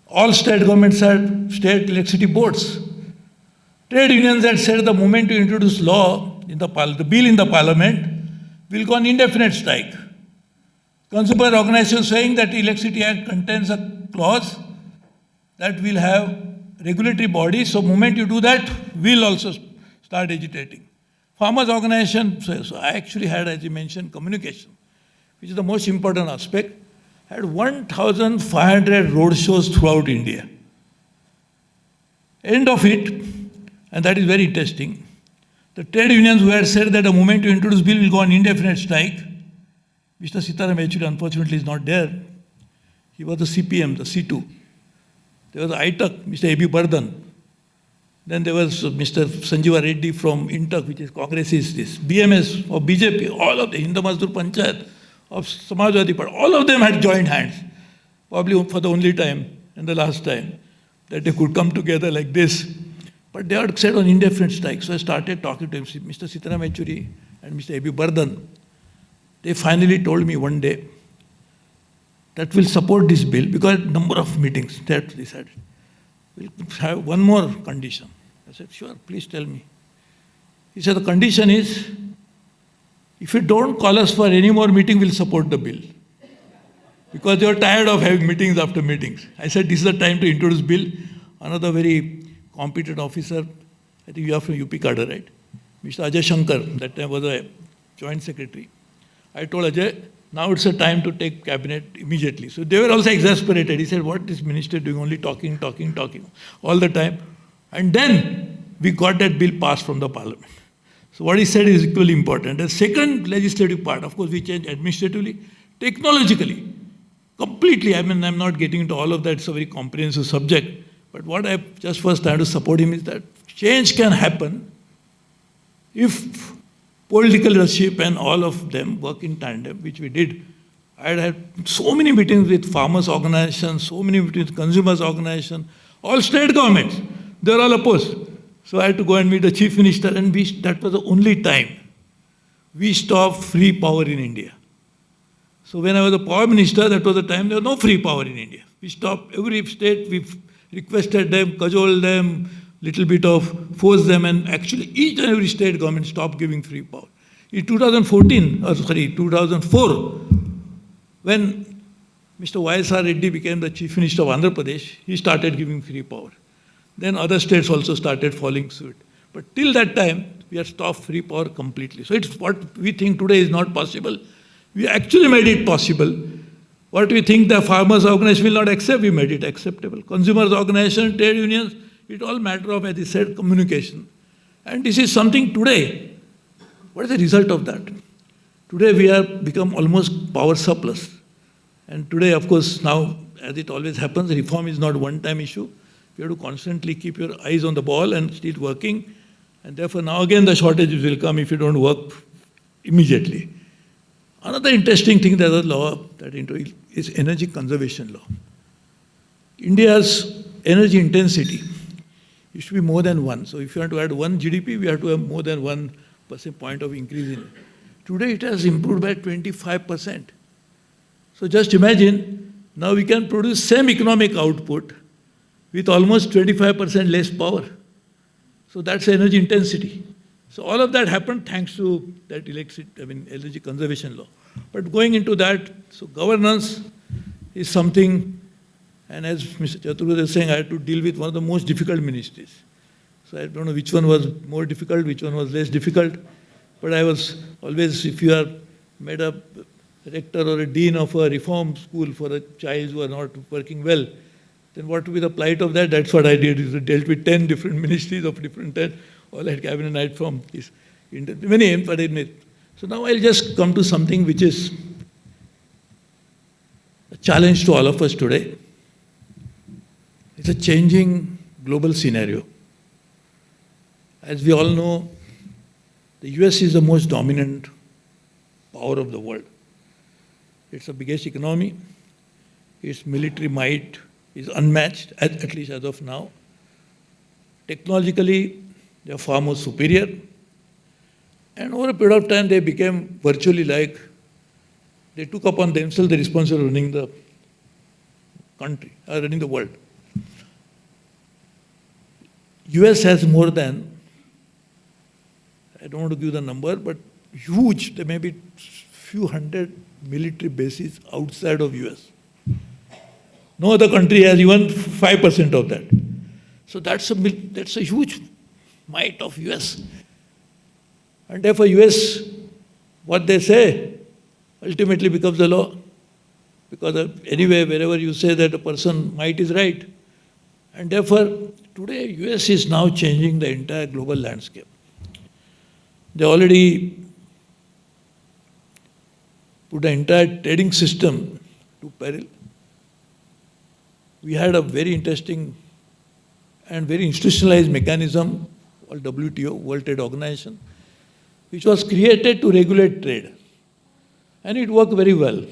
All state governments had state electricity boards. Trade unions had said the moment you introduce law in the bill in the parliament, we'll go on indefinite strike. Consumer organizations saying that the Electricity Act contains a clause that will have regulatory bodies, so moment you do that, we'll also start agitating. Farmers organization, so I actually had, as you mentioned, communication, which is the most important aspect, had 1,500 road shows throughout India. End of it, and that is very interesting, the trade unions who had said that the moment you introduce bill will go on indefinite strike, Mr. Sitaram Yechury unfortunately is not there. He was the CPM, the C2. There was ITUC, Mr. A.B. Bardhan. Then there was Mr. Sanjeeva Reddy from INTUC, which is Congress, is this, BMS or BJP, all of the Hindu Mazdoor Panchayat of Samajwadi Party, all of them had joined hands, probably for the only time and the last time that they could come together like this. But they had said on indefinite strike. So I started talking to him, Mr. Sitaram Yechury and Mr. A.B. Bardhan. They finally told me one day that we'll support this bill because number of meetings that they said. We'll have one more condition. I said, sure, please tell me. He said, the condition is, if you don't call us for any more meeting, we'll support the bill. Because they were tired of having meetings after meetings. I said, this is the time to introduce bill. Another very competent officer, I think you are from UP cadre, right? Mr. Ajay Shankar, that time was a joint secretary. I told Ajay, now it's a time to take cabinet immediately. So they were also exasperated. He said, what is minister doing? Only talking all the time. And then we got that bill passed from the parliament. So what he said is equally important. The second legislative part, of course, we changed administratively, technologically, completely. I mean, I'm not getting into all of that. It's a very comprehensive subject. But what I just was trying to support him is that change can happen if political leadership and all of them work in tandem, which we did. I had so many meetings with farmers' organizations, so many meetings with consumers' organizations, all state governments. They were all opposed. So I had to go and meet the chief minister, and that was the only time we stopped free power in India. So when I was the power minister, that was the time there was no free power in India. We stopped every state, we requested them, cajoled them, little bit of force them, and actually each and every state government stopped giving free power. In 2004, when Mr. Y.S.R. Reddy became the chief minister of Andhra Pradesh, he started giving free power. Then other states also started following suit. But till that time, we had stopped free power completely. So it's what we think today is not possible. We actually made it possible. What we think the farmers' organization will not accept, we made it acceptable. Consumers' organization, trade unions, it all matter of, as I said, communication. And this is something today. What is the result of that? Today we have become almost power surplus. And today, of course, now, as it always happens, reform is not a one-time issue. You have to constantly keep your eyes on the ball and still working. And therefore, now again, the shortages will come if you don't work immediately. Another interesting thing, there's a law that is energy conservation law. India's energy intensity used to be more than 1. So if you want to add 1 GDP, we have to have more than 1% point of increase in it. Today it has improved by 25%. So just imagine, now we can produce same economic output with almost 25% less power. So that's energy intensity. So all of that happened thanks to that energy conservation law. But going into that, so governance is something, and as Mr. Chaturvedi was saying, I had to deal with one of the most difficult ministries. So I don't know which one was more difficult, which one was less difficult, but I was always, if you are made a rector or a dean of a reform school for a child who are not working well, then what would be the plight of that? That's what I did. I dealt with 10 different ministries of different types. All had cabinet night from this, many, but so now I'll just come to something which is a challenge to all of us today. It's a changing global scenario. As we all know, the US is the most dominant power of the world. It's the biggest economy. Its military might is unmatched, at least as of now. Technologically, they are far more superior. And over a period of time, they became virtually like, they took upon themselves the responsibility of running the country, running the world. US has more than, I don't want to give the number, but huge, there may be few hundred military bases outside of US. No other country has even 5% of that. So that's a huge might of US. And therefore US, what they say, ultimately becomes the law. Because anyway, wherever you say that a person might is right. And therefore, today US is now changing the entire global landscape. They already put the entire trading system to peril. We had a very interesting and very institutionalized mechanism called WTO, World Trade Organization, which was created to regulate trade. And it worked very well.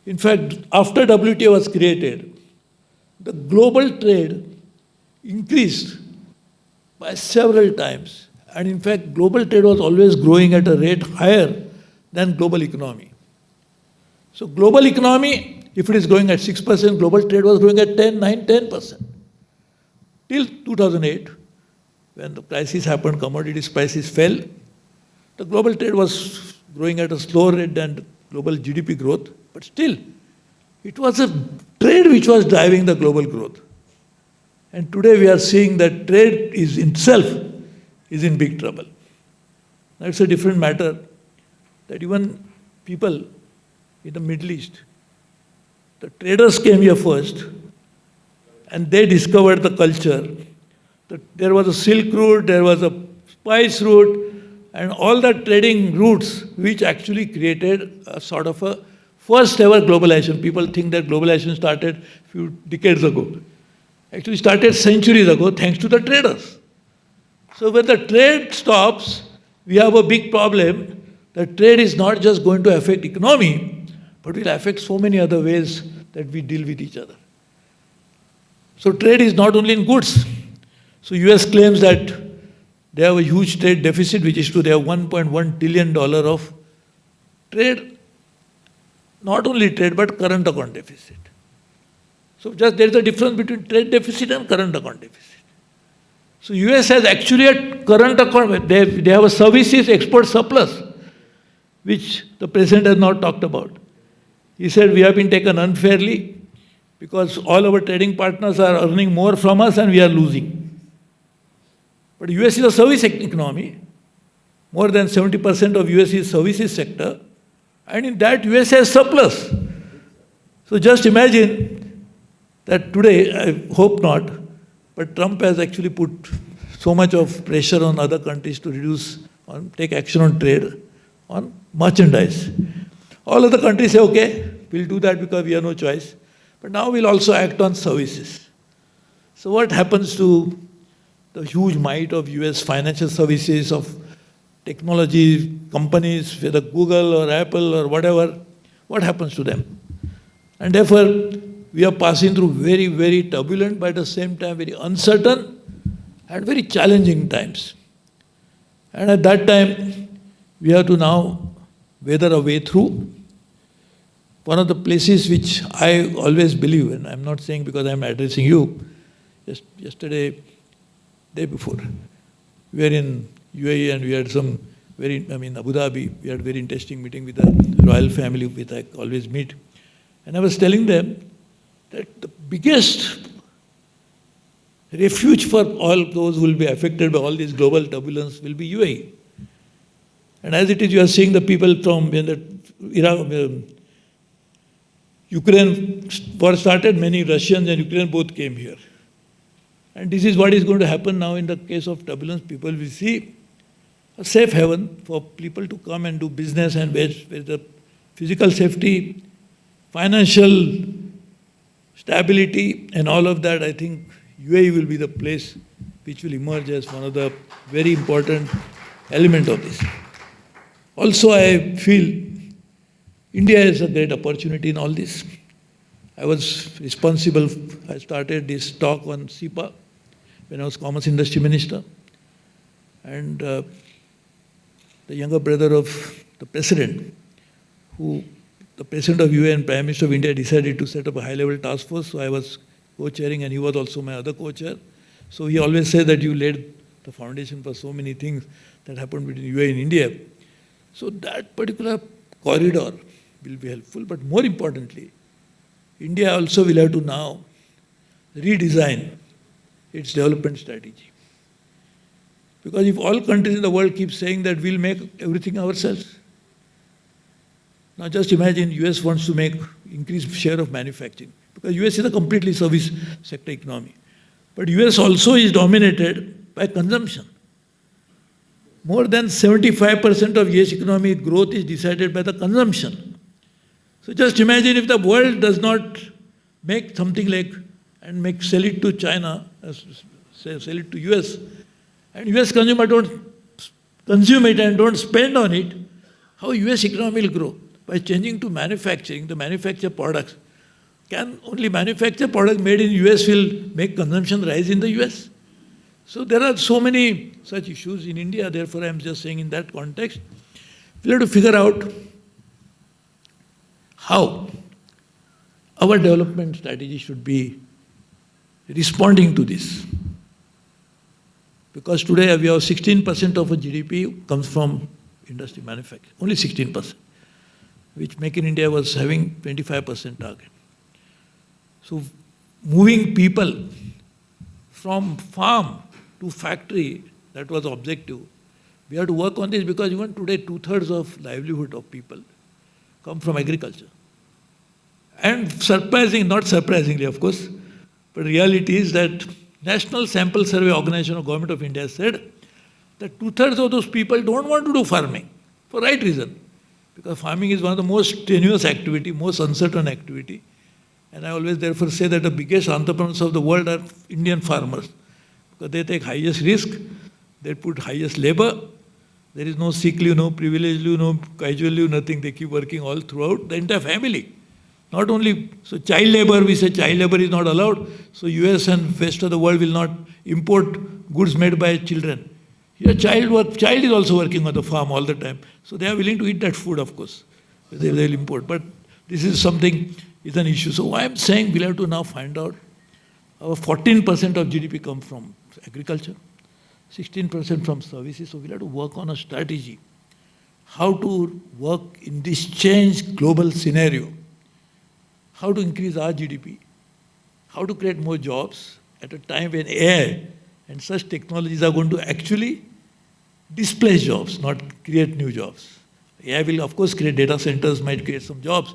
In fact, after WTO was created, the global trade increased by several times. And in fact, global trade was always growing at a rate higher than global economy. So global economy, if it is growing at 6%, global trade was growing at 10%. Till 2008, when the crisis happened, commodities prices fell, the global trade was growing at a slower rate than global GDP growth, but still, it was a trade which was driving the global growth. And today we are seeing that trade is itself is in big trouble. Now it's a different matter that even people in the Middle East, the traders came here first and they discovered the culture. There was a Silk Route, there was a Spice Route, and all the trading routes which actually created a sort of a first ever globalization. People think that globalization started a few decades ago. Actually started centuries ago thanks to the traders. So when the trade stops, we have a big problem. The trade is not just going to affect economy, but will affect so many other ways that we deal with each other. So trade is not only in goods. So US claims that they have a huge trade deficit, which is they have $1.1 trillion of trade, not only trade, but current account deficit. So just there is a difference between trade deficit and current account deficit. So US has actually a current account, they have a services export surplus, which the president has not talked about. He said we have been taken unfairly because all our trading partners are earning more from us and we are losing. But US is a service economy. More than 70% of US is services sector. And in that, US has surplus. So just imagine that today, I hope not, but Trump has actually put so much of pressure on other countries to reduce, take action on trade, on merchandise. All other countries say, okay, we'll do that because we have no choice. But now we'll also act on services. So what happens to the huge might of US financial services, of technology companies, whether Google or Apple or whatever, what happens to them? And therefore, we are passing through very, very turbulent, but at the same time very uncertain and very challenging times. And at that time, we have to now weather our way through. One of the places which I always believe, and I'm not saying because I'm addressing you, just yesterday, day before, we were in UAE and we had some Abu Dhabi, we had a very interesting meeting with the royal family which I always meet. And I was telling them that the biggest refuge for all those who will be affected by all this global turbulence will be UAE. And as it is, you are seeing the people from when the Ukraine war started, many Russians and Ukrainians both came here. And this is what is going to happen now in the case of turbulence. People will see a safe haven for people to come and do business, and where the physical safety, financial stability and all of that. I think UAE will be the place which will emerge as one of the very important element of this. Also, I feel India is a great opportunity in all this. I was responsible, I started this talk on SIPA when I was Commerce Industry Minister. And the younger brother of the President, the President of UAE and Prime Minister of India decided to set up a high-level task force, so I was co-chairing and he was also my other co-chair. So he always said that you laid the foundation for so many things that happened between UAE and India. So that particular corridor will be helpful, but more importantly, India also will have to now redesign its development strategy. Because if all countries in the world keep saying that we'll make everything ourselves, now just imagine US wants to make increased share of manufacturing, because US is a completely service sector economy. But US also is dominated by consumption. More than 75% of US economic growth is decided by the consumption. So just imagine if the world does not make something like and sell it to China, sell it to US, and US consumer don't consume it and don't spend on it, how US economy will grow? By changing to manufacturing, the manufactured products. Can only manufacture products made in US will make consumption rise in the US? So there are so many such issues in India, therefore I am just saying in that context, we have to figure out how our development strategy should be responding to this. Because today we have 16% of our GDP comes from industry manufacturing, only 16%, which Make in India was having 25% target. So moving people from farm to factory, that was objective. We have to work on this because even today 2/3 of livelihood of people come from agriculture. And not surprisingly of course, but reality is that National Sample Survey Organization of Government of India said that 2/3 of those people don't want to do farming for right reason. Because farming is one of the most strenuous activity, most uncertain activity. And I always therefore say that the biggest entrepreneurs of the world are Indian farmers. Because they take highest risk, they put highest labor, there is no sick leave, no privilege leave, no casual leave, nothing. They keep working all throughout the entire family. Not only, so child labor, we say child labor is not allowed, so US and rest of the world will not import goods made by children. Here child is also working on the farm all the time. So they are willing to eat that food, of course. They will import. But this is something, is an issue. So I am saying we'll have to now find out, our 14% of GDP come from agriculture, 16% from services. So we'll have to work on a strategy. How to work in this changed global scenario. How to increase our GDP. How to create more jobs at a time when AI and such technologies are going to actually displace jobs, not create new jobs. AI will of course create data centers, might create some jobs.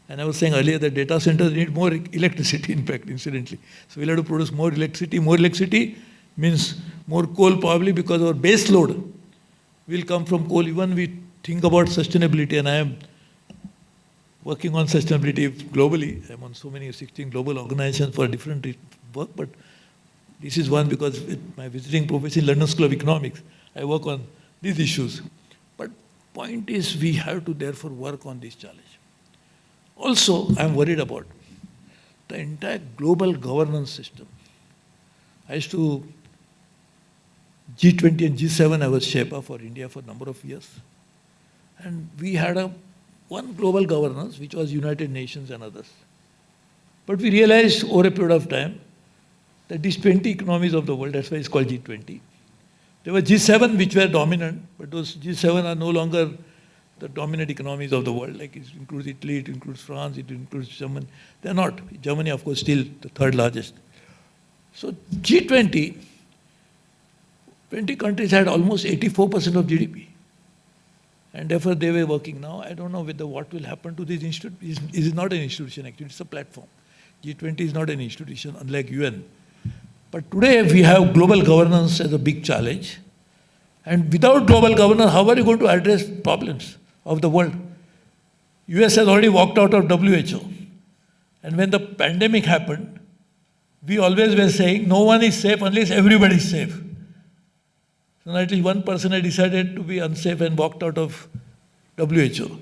And I was saying earlier that data centers need more electricity, in fact, incidentally. So we'll have to produce more electricity. More electricity means more coal probably, because our base load will come from coal. Even we think about sustainability, and I am working on sustainability globally. I'm on so many 16 global organizations for different work, but this is one because with my visiting professor in London School of Economics, I work on these issues. But point is, we have to therefore work on this challenge. Also, I'm worried about the entire global governance system. I used to G20 and G7, I was Sherpa for India for a number of years. And we had one global governance, which was United Nations and others. But we realized over a period of time that these 20 economies of the world, that's why it's called G20. There were G7 which were dominant, but those G7 are no longer the dominant economies of the world. Like it includes Italy, it includes France, it includes Germany. They're not. Germany, of course, still the third largest. So G20, 20 countries had almost 84% of GDP. And therefore they were working now. I don't know whether what will happen to this institution. It is not an institution actually, it's a platform. G20 is not an institution, unlike UN. But today we have global governance as a big challenge. And without global governance, how are you going to address problems of the world? US has already walked out of WHO. And when the pandemic happened, we always were saying no one is safe unless everybody is safe. So at least one person had decided to be unsafe and walked out of WHO.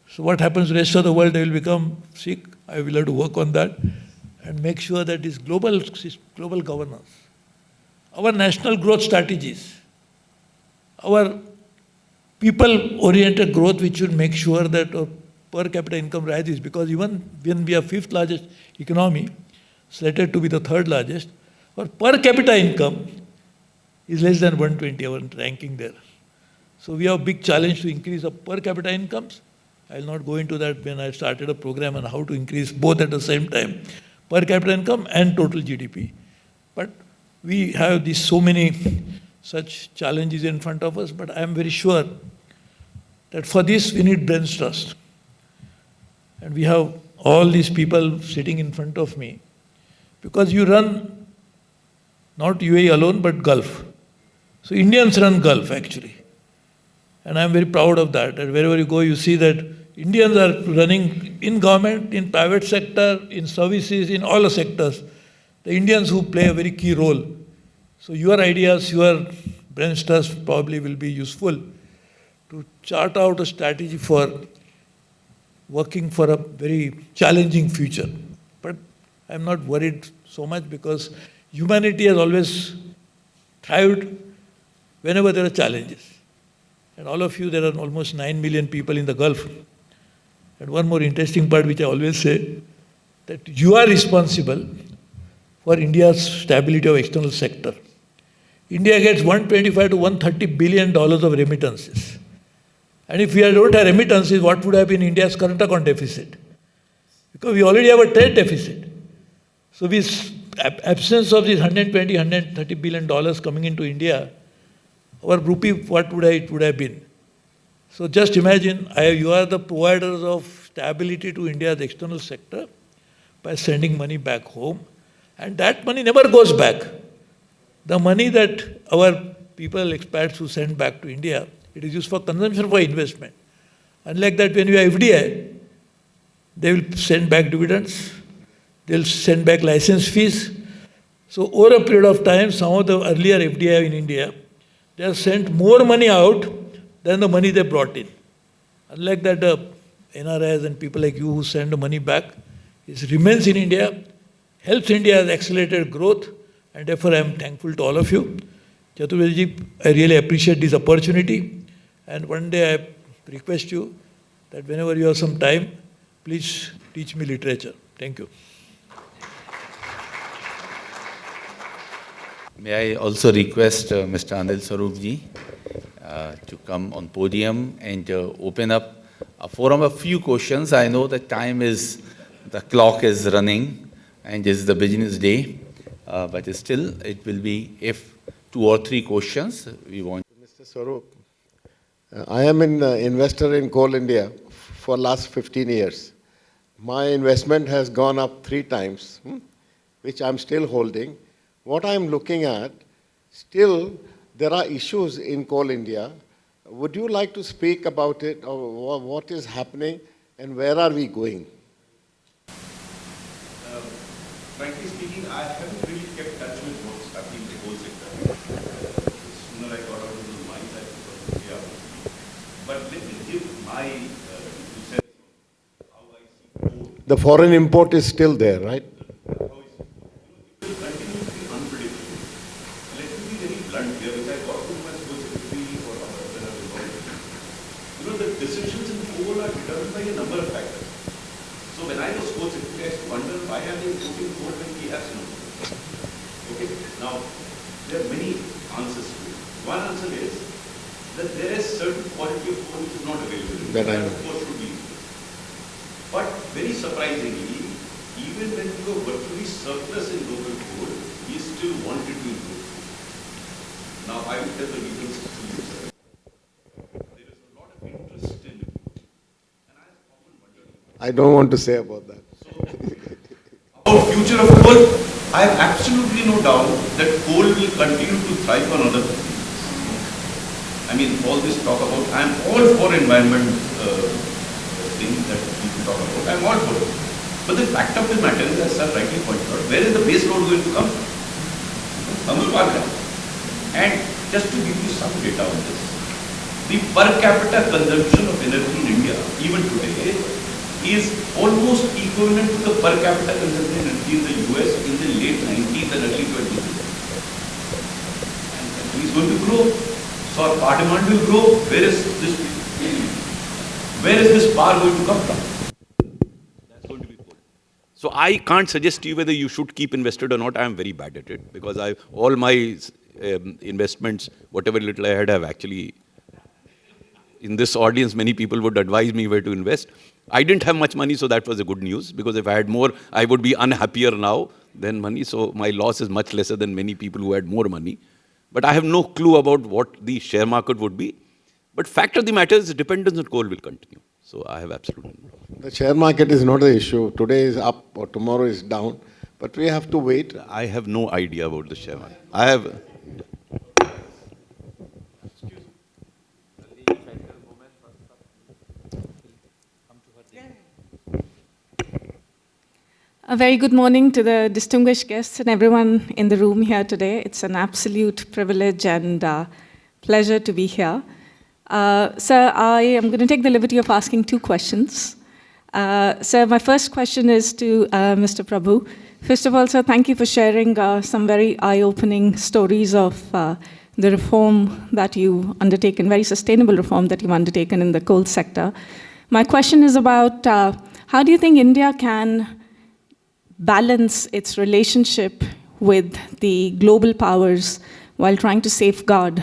So what happens to the rest of the world? They will become sick. I will have to work on that and make sure that this global governance, our national growth strategies, our people-oriented growth, which should make sure that our per capita income rises, because even when we are fifth largest economy, slated to be the third largest, our per capita income is less than 120, our ranking there. So we have a big challenge to increase our per capita incomes. I will not go into that when I started a program on how to increase both at the same time, per capita income and total GDP. But we have these so many such challenges in front of us, but I am very sure that for this we need brain trust. And we have all these people sitting in front of me, because you run not UAE alone, but Gulf. So Indians run Gulf actually. And I'm very proud of that. And wherever you go, you see that Indians are running in government, in private sector, in services, in all the sectors. The Indians who play a very key role. So your ideas, your brain trust probably will be useful to chart out a strategy for working for a very challenging future. But I'm not worried so much, because humanity has always thrived whenever there are challenges. And all of you, there are almost 9 million people in the Gulf. And one more interesting part which I always say, that you are responsible for India's stability of external sector. India gets $125 to $130 billion of remittances. And if we don't have remittances, what would have been India's current account deficit? Because we already have a trade deficit. So this absence of these $120, $130 billion coming into India, our rupee, what would it would have been? So just imagine, you are the providers of stability to India's external sector by sending money back home. And that money never goes back. The money that our people, expats who send back to India, it is used for consumption, for investment. Unlike that, when you have FDI, they will send back dividends, they'll send back license fees. So over a period of time, some of the earlier FDI in India, they have sent more money out than the money they brought in. Unlike that, the NRIs and people like you who send the money back, it remains in India, helps India's accelerated growth, and therefore I am thankful to all of you. Chaturvedi, I really appreciate this opportunity, and one day I request you that whenever you have some time, please teach me literature. Thank you. May I also request Mr. Anil Swaroop to come on podium and open up a forum of few questions. I know the clock is running and it's the business day, but still it will be, if 2 or 3 questions we want. Mr. Swaroop, I am an investor in Coal India for last 15 years. My investment has gone up 3 times, which I'm still holding. What I'm looking at, still there are issues in Coal India. Would you like to speak about it, or what is happening and where are we going? Frankly speaking, I haven't really kept touch with what's happening in the coal sector. Sooner I got out of the mines, I thought, yeah. But let me give my two cents on how I see coal. The foreign import is still there, right? How is it? It will continue to be unpredictable. Let me be very blunt here, which I got from my school secretary or when I was involved. The decisions in coal are determined by a number of factors. So when I was coal secretary, I used to wonder why are they importing coal when we have no coal? Okay, now there are many answers to it. One answer is that there is certain quality of coal which is not available. That I know. Of course should be. But very surprisingly, even when we were virtually surplus in local coal, we still wanted to import coal. Now I will tell the reasons to you, sir. There is a lot of interest in it. And I have often wondered. I don't want to say about that. About future of coal, I have absolutely no doubt that coal will continue to thrive on other things. I mean, all this talk about, I am all for environment things that people talk about, I am all for it. But the fact of the matter is, as sir rightly pointed out, where is the base load going to come? Thermal power plant. And just to give you some data on this, the per capita consumption of energy in India, even today, is almost equivalent to the per capita consumption energy in the US in the late 90s and early 20s. And country is going to grow. So our power demand will grow. Where is this power going to come from? That's going to be coal. So I can't suggest to you whether you should keep invested or not. I am very bad at it because all my investments, whatever little I had, have actually, in this audience, many people would advise me where to invest. I didn't have much money, so that was a good news, because if I had more, I would be unhappier now than money. So my loss is much lesser than many people who had more money. But I have no clue about what the share market would be. But fact of the matter is, dependence on coal will continue. So I have absolutely no problem. The share market is not the issue. Today is up or tomorrow is down, but we have to wait. I have no idea about the share market. I have... A very good morning to the distinguished guests and everyone in the room here today. It's an absolute privilege and pleasure to be here. Sir, I am going to take the liberty of asking 2 questions. Sir, my first question is to Mr. Prabhu. First of all, sir, thank you for sharing some very eye-opening stories of the reform that you've undertaken, very sustainable reform that you've undertaken in the coal sector. My question is about how do you think India can balance its relationship with the global powers while trying to safeguard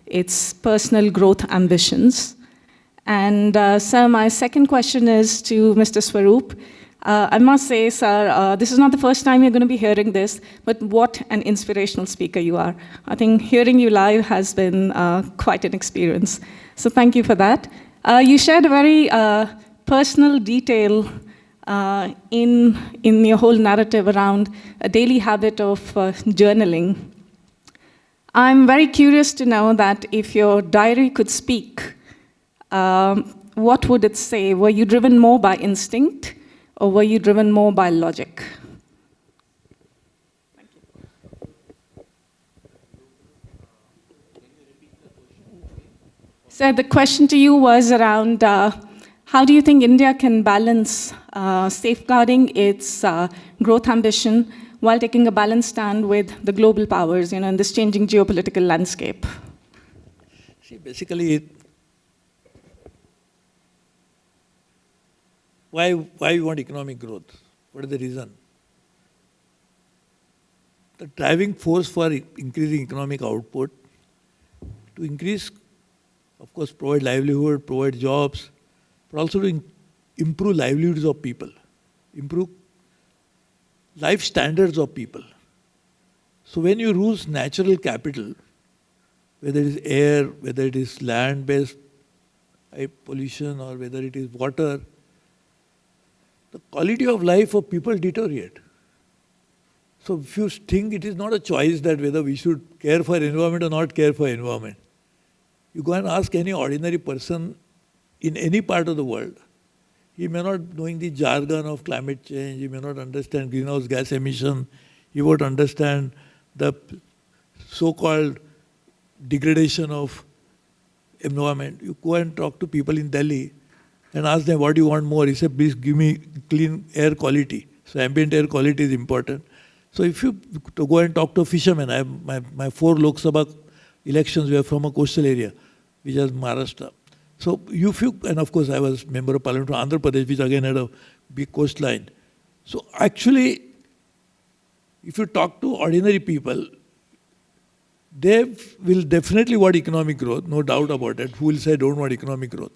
its personal growth ambitions? And sir, my second question is to Mr. Swaroop. I must say, sir, this is not the first time you're going to be hearing this, but what an inspirational speaker you are. I think hearing you live has been quite an experience. So thank you for that. You shared a very personal detail in your whole narrative around a daily habit of journaling. I'm very curious to know that if your diary could speak, what would it say? Were you driven more by instinct, or were you driven more by logic? Thank you. So the question to you was around how do you think India can balance safeguarding its growth ambition while taking a balanced stand with the global powers, in this changing geopolitical landscape? See, basically, why we want economic growth? What is the reason? The driving force for increasing economic output, to increase, of course, provide livelihood, provide jobs, but also to improve livelihoods of people, improve life standards of people. So when you lose natural capital, whether it is air, whether it is land-based air pollution or whether it is water, the quality of life of people deteriorate. So if you think it is not a choice that whether we should care for environment or not care for environment, you go and ask any ordinary person in any part of the world, he may not knowing the jargon of climate change, he may not understand greenhouse gas emission, he won't understand the so-called degradation of environment. You go and talk to people in Delhi and ask them, what do you want more? He said, please give me clean air quality. So ambient air quality is important. So if you to go and talk to a fisherman, my 4 Lok Sabha elections were from a coastal area, which is Maharashtra. So and of course I was member of parliament from Andhra Pradesh, which again had a big coastline. So actually, if you talk to ordinary people, they will definitely want economic growth, no doubt about it. Who will say don't want economic growth?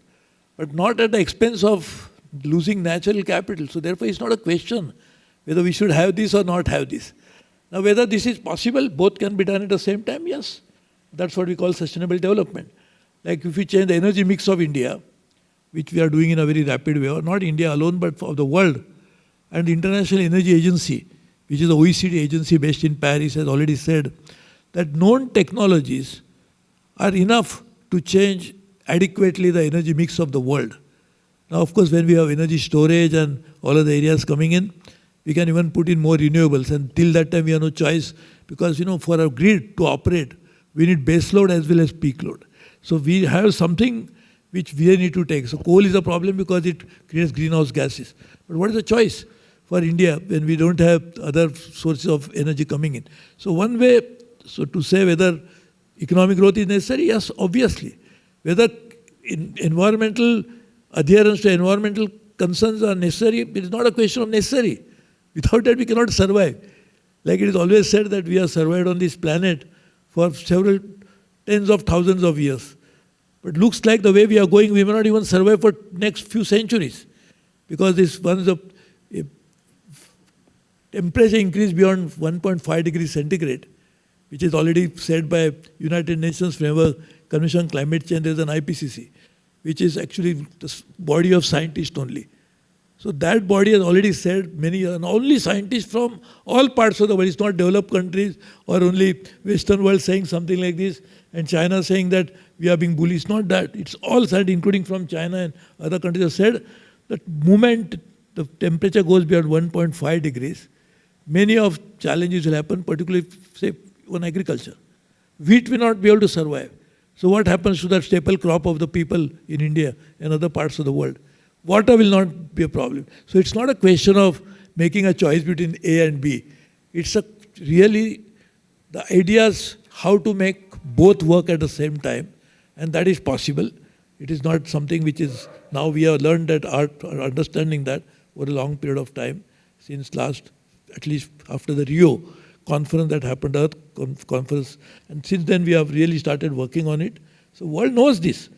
But not at the expense of losing natural capital. So therefore it's not a question whether we should have this or not have this. Now whether this is possible, both can be done at the same time, yes. That's what we call sustainable development. Like if we change the energy mix of India, which we are doing in a very rapid way, or not India alone, but for the world, and the International Energy Agency, which is the OECD agency based in Paris, has already said that known technologies are enough to change adequately the energy mix of the world. Now, of course, when we have energy storage and all other areas coming in, we can even put in more renewables. And till that time, we have no choice because, for our grid to operate, we need base load as well as peak load. So we have something which we need to take. So coal is a problem because it creates greenhouse gases. But what is the choice for India when we don't have other sources of energy coming in? So one way, so to say whether economic growth is necessary, yes, obviously. Whether environmental adherence to environmental concerns are necessary, it is not a question of necessary. Without that, we cannot survive. Like it is always said that we have survived on this planet for several tens of thousands of years. But looks like the way we are going, we may not even survive for next few centuries. Because this once the temperature increase beyond 1.5 degrees centigrade, which is already said by United Nations Framework Convention on Climate Change, there is an IPCC, which is actually the body of scientists only. So that body has already said and only scientists from all parts of the world, it's not developed countries or only Western world saying something like this, and China saying that we are being bullied. It's not that. It's all said, including from China and other countries have said that moment the temperature goes beyond 1.5 degrees, many of challenges will happen, particularly, say, on agriculture. Wheat will not be able to survive. So what happens to that staple crop of the people in India and other parts of the world? Water will not be a problem. So it's not a question of making a choice between A and B. It's really the ideas how to make both work at the same time, and that is possible. It is not something which is, now we have learned that art, or understanding that over a long period of time, since last, at least after the Rio conference that happened, Earth conference, and since then we have really started working on it. So the world knows this.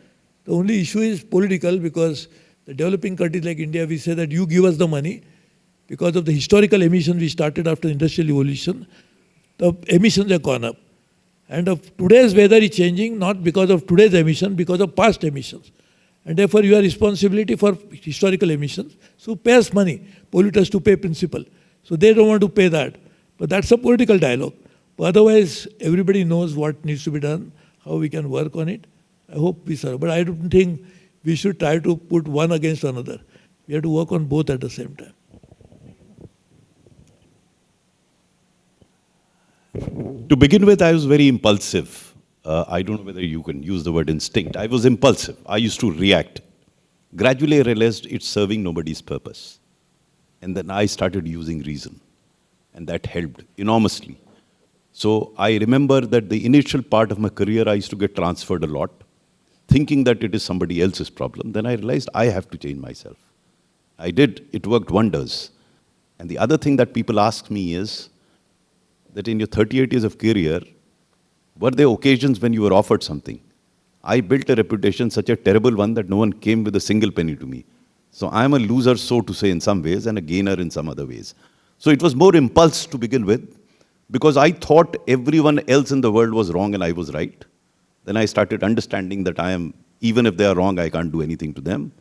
The only issue is political, because the developing countries like India, we say that you give us the money. Because of the historical emissions we started after industrial revolution, the emissions have gone up. And today's weather is changing not because of today's emission, because of past emissions. And therefore you have responsibility for historical emissions. So pay us money, polluters to pay principle. So they don't want to pay that. But that's a political dialogue. But otherwise, everybody knows what needs to be done, how we can work on it. I hope we serve. But I don't think we should try to put one against another. We have to work on both at the same time. To begin with, I was very impulsive. I don't know whether you can use the word instinct. I was impulsive. I used to react. Gradually, I realized it's serving nobody's purpose. And then I started using reason. And that helped enormously. So I remember that the initial part of my career, I used to get transferred a lot, thinking that it is somebody else's problem. Then I realized I have to change myself. I did. It worked wonders. And the other thing that people ask me is that in your 38 years of career, were there occasions when you were offered something? I built a reputation, such a terrible one, that no one came with a single penny to me. So I'm a loser, so to say, in some ways, and a gainer in some other ways. So it was more impulse to begin with, because I thought everyone else in the world was wrong and I was right. Then I started understanding that I am Even if they are wrong, I can't do anything to them.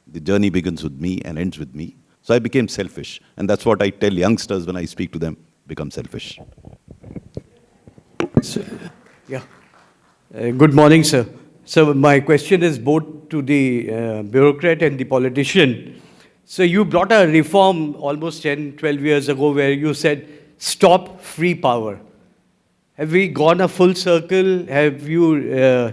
The journey begins with me and ends with me. So I became selfish. And that's what I tell youngsters when I speak to them, become selfish. Yeah. Good morning, sir. So my question is both to the bureaucrat and the politician. So you brought a reform almost 10, 12 years ago where you said, stop free power. Have we gone a full circle? Have you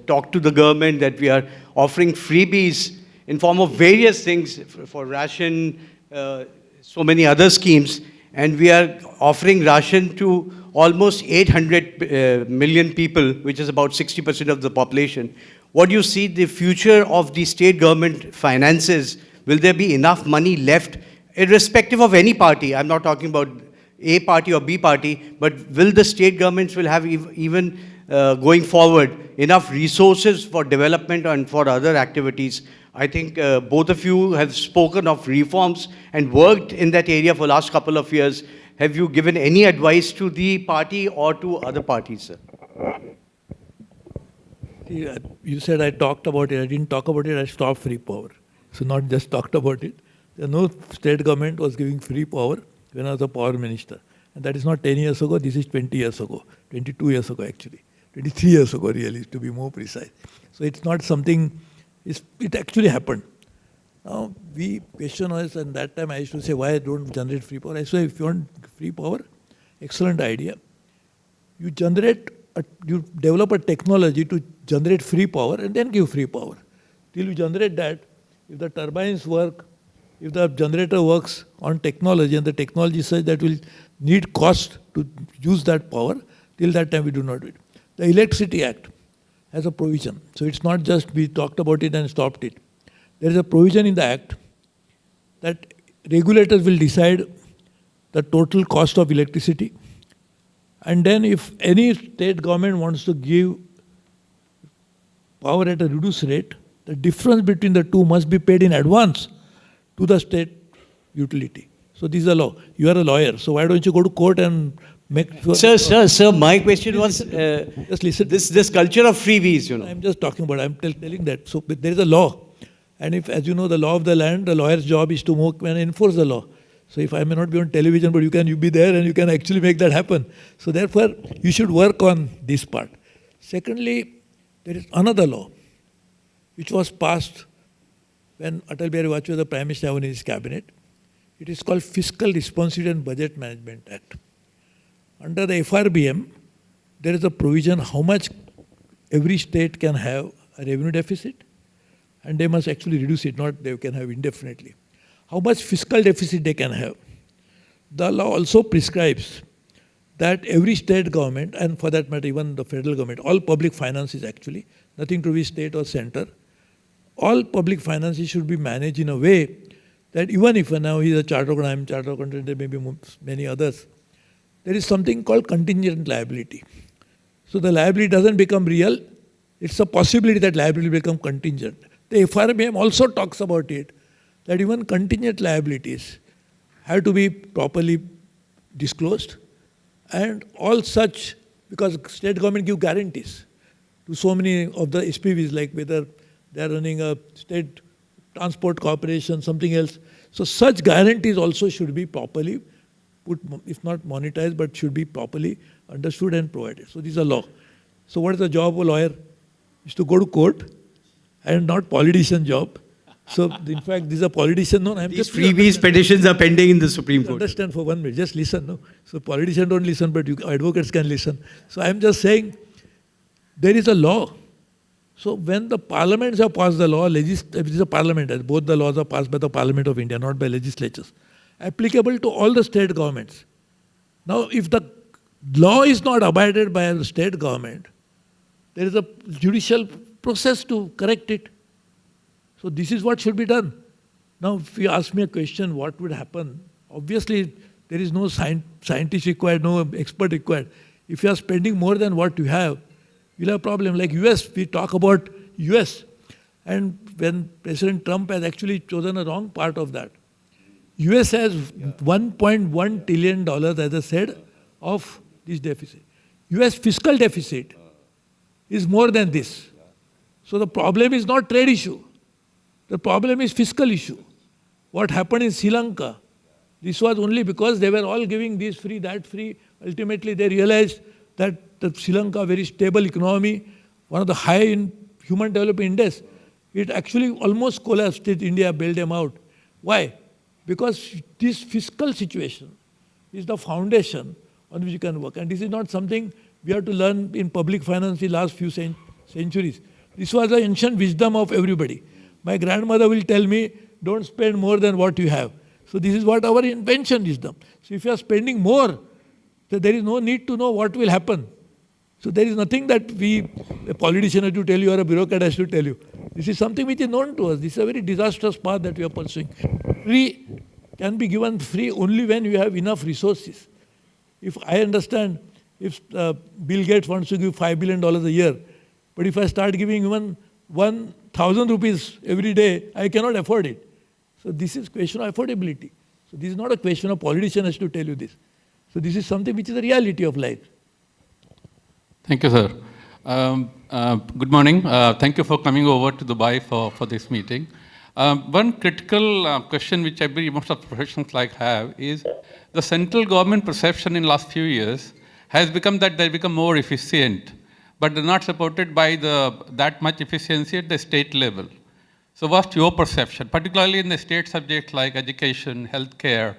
talked to the government that we are offering freebies in form of various things for ration, so many other schemes, and we are offering ration to almost 800 million people, which is about 60% of the population. What do you see the future of the state government finances? Will there be enough money left, irrespective of any party? I'm not talking about A party or B party, but will the state governments will have even going forward enough resources for development and for other activities? I think both of you have spoken of reforms and worked in that area for the last couple of years. Have you given any advice to the party or to other parties, sir? You said I talked about it. I didn't talk about it. I stopped free power. So not just talked about it. No state government was giving free power when I was a power minister. And that is not 10 years ago. This is 20 years ago. 22 years ago, actually. 23 years ago, really, to be more precise. So it's not something, it actually happened. Now, we question us, and that time I used to say, why don't generate free power? I say, if you want free power, excellent idea. You you develop a technology to generate free power and then give free power. Till you generate that, if the turbines work, if the generator works on technology and the technology is such that will need cost to use that power, till that time we do not do it. The Electricity Act has a provision. So it's not just we talked about it and stopped it. There is a provision in the Act that regulators will decide the total cost of electricity. And then if any state government wants to give power at a reduced rate, the difference between the two must be paid in advance to the state utility. So this is a law. You are a lawyer, so why don't you go to court and make sure... Sir, my question was, just listen. This culture of freebies, you know. I'm just talking about, I'm telling that. So there is a law. And if, as you know, the law of the land, the lawyer's job is to work and enforce the law. So if I may not be on television, but you be there and you can actually make that happen. So therefore, you should work on this part. Secondly, there is another law which was passed when Atal Bihari Vajpayee was the Prime Minister in his cabinet. It is called Fiscal Responsibility and Budget Management Act. Under the FRBM, there is a provision how much every state can have a revenue deficit, and they must actually reduce it, not they can have indefinitely. How much fiscal deficit they can have. The law also prescribes that every state government, and for that matter even the federal government, all public finances actually, nothing to be state or center, all public finances should be managed in a way that even if now he is a chartered accountant, I am chartered accountant, there may be many others, there is something called contingent liability. So the liability doesn't become real, it's a possibility that liability will become contingent. The FRBM also talks about it, that even contingent liabilities have to be properly disclosed, and all such, because state government give guarantees to so many of the SPVs, like whether they are running a state transport corporation, something else. So such guarantees also should be properly put, if not monetized, but should be properly understood and provided. So this is a law. So what is the job of a lawyer? Is to go to court and not politician job. So in fact, this is a politician. No, I'm These just freebies petitions are pending in the Supreme Court. Understand for 1 minute. Just listen. No, so politicians don't listen, but advocates can listen. So I'm just saying, there is a law. So when the parliaments have passed the law, it is a parliament, as both the laws are passed by the Parliament of India, not by legislatures, applicable to all the state governments. Now, if the law is not abided by the state government, there is a judicial process to correct it. So this is what should be done. Now, if you ask me a question, what would happen? Obviously, there is no scientist required, no expert required. If you are spending more than what you have, you'll have a problem. Like US, we talk about US. And when President Trump has actually chosen a wrong part of that. US has $1.1 trillion, as I said, of this deficit. US fiscal deficit is more than this. So the problem is not trade issue. The problem is fiscal issue. What happened in Sri Lanka, this was only because they were all giving this free, that free. Ultimately, they realized that the Sri Lanka, very stable economy, one of the high in human development index, it actually almost collapsed. India bailed them out. Why? Because this fiscal situation is the foundation on which you can work. And this is not something we have to learn in public finance in the last few centuries. This was the ancient wisdom of everybody. My grandmother will tell me, don't spend more than what you have. So this is what our invention wisdom. So if you are spending more, then there is no need to know what will happen. So there is nothing that a politician has to tell you or a bureaucrat has to tell you. This is something which is known to us. This is a very disastrous path that we are pursuing. Free can be given free only when you have enough resources. If I understand, if Bill Gates wants to give $5 billion a year, but if I start giving even 1,000 rupees every day, I cannot afford it. So this is question of affordability. So this is not a question of politician has to tell you this. So this is something which is the reality of life. Thank you, sir. Good morning. Thank you for coming over to Dubai for this meeting. One critical question which I believe most of the professionals have is the central government perception in the last few years has become that they become more efficient, but they're not supported by that much efficiency at the state level. So what's your perception, particularly in the state subjects like education, healthcare,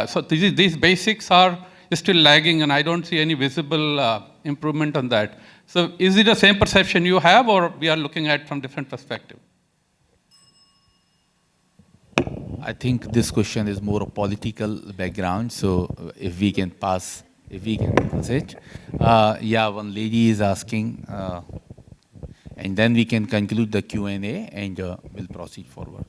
so these basics are still lagging and I don't see any visible improvement on that. So is it the same perception you have or we are looking at from different perspective? I think this question is more a political background, so if we can pass it. Yeah, one lady is asking, and then we can conclude the Q&A and we'll proceed forward.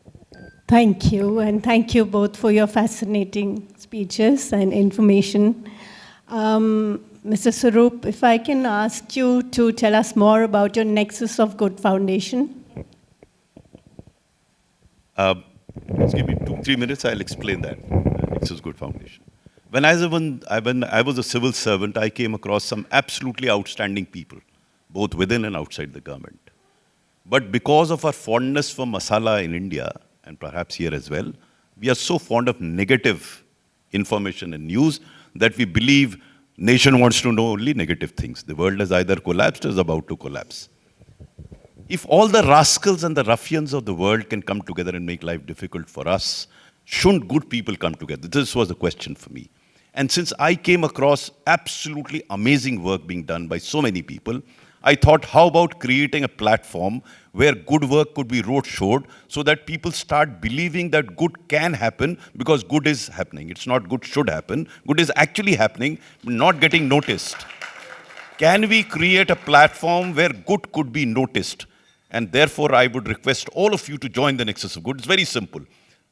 Thank you, and thank you both for your fascinating speeches and information. Mr. Swaroop, if I can ask you to tell us more about your Nexus of Good Foundation. Just give me 2-3 minutes, I'll explain that. Nexus Good Foundation. When I was a civil servant, I came across some absolutely outstanding people, both within and outside the government. But because of our fondness for masala in India, and perhaps here as well, we are so fond of negative information and news that we believe nation wants to know only negative things. The world has either collapsed or is about to collapse. If all the rascals and the ruffians of the world can come together and make life difficult for us, shouldn't good people come together? This was the question for me. And since I came across absolutely amazing work being done by so many people, I thought, how about creating a platform where good work could be road-showed so that people start believing that good can happen because good is happening. It's not good should happen. Good is actually happening, not getting noticed. Can we create a platform where good could be noticed? And therefore, I would request all of you to join the Nexus of Good. It's very simple.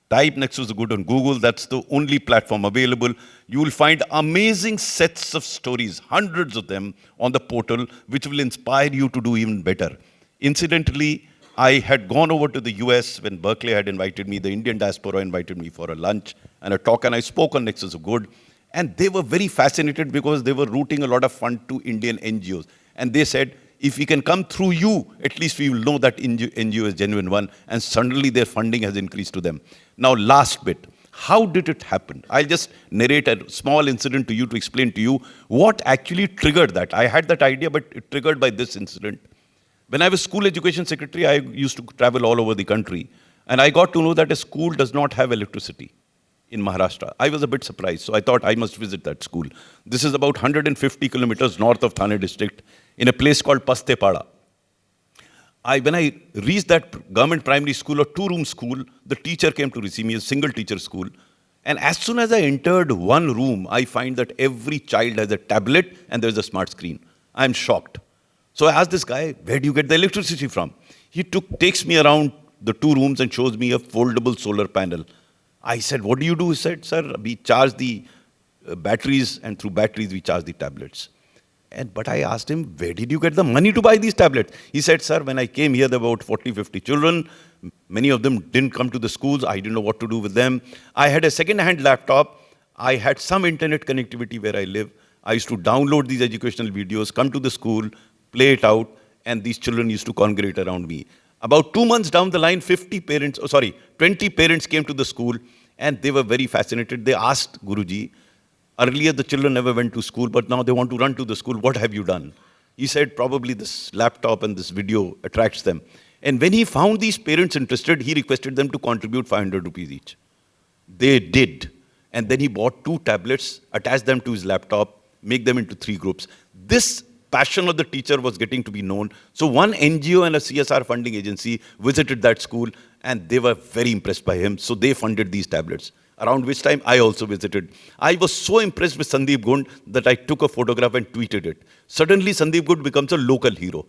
Type Nexus of Good on Google. That's the only platform available. You will find amazing sets of stories, hundreds of them, on the portal, which will inspire you to do even better. Incidentally, I had gone over to the US when Berkeley had invited me. The Indian diaspora invited me for a lunch and a talk, and I spoke on Nexus of Good. And they were very fascinated because they were routing a lot of fund to Indian NGOs. And they said, if we can come through you, at least we will know that NGO is genuine one. And suddenly their funding has increased to them. Now, last bit. How did it happen? I'll just narrate a small incident to you to explain to you what actually triggered that. I had that idea, but it triggered by this incident. When I was school education secretary, I used to travel all over the country. And I got to know that a school does not have electricity in Maharashtra. I was a bit surprised, so I thought I must visit that school. This is about 150 kilometers north of Thane district in a place called Pastepada. When I reached that government primary school, a two-room school, the teacher came to receive me, a single teacher school. And as soon as I entered one room, I find that every child has a tablet and there's a smart screen. I'm shocked. So I asked this guy, where do you get the electricity from? He takes me around the two rooms and shows me a foldable solar panel. I said, what do you do? He said, sir, we charge the batteries, and through batteries we charge the tablets. But I asked him, where did you get the money to buy these tablets? He said, sir, when I came here, there were about 40, 50 children. Many of them didn't come to the schools. I didn't know what to do with them. I had a second-hand laptop. I had some internet connectivity where I live. I used to download these educational videos, come to the school, play it out, and these children used to congregate around me. About 2 months down the line, 20 parents came to the school, and they were very fascinated. They asked Guruji, earlier the children never went to school, but now they want to run to the school. What have you done? He said, probably this laptop and this video attracts them. And when he found these parents interested, he requested them to contribute 500 rupees each. They did. And then he bought 2 tablets, attached them to his laptop, make them into 3 groups. This passion of the teacher was getting to be known. So one NGO and a CSR funding agency visited that school, and they were very impressed by him. So they funded these tablets. Around which time I also visited. I was so impressed with Sandeep Gund that I took a photograph and tweeted it. Suddenly Sandeep Gund becomes a local hero.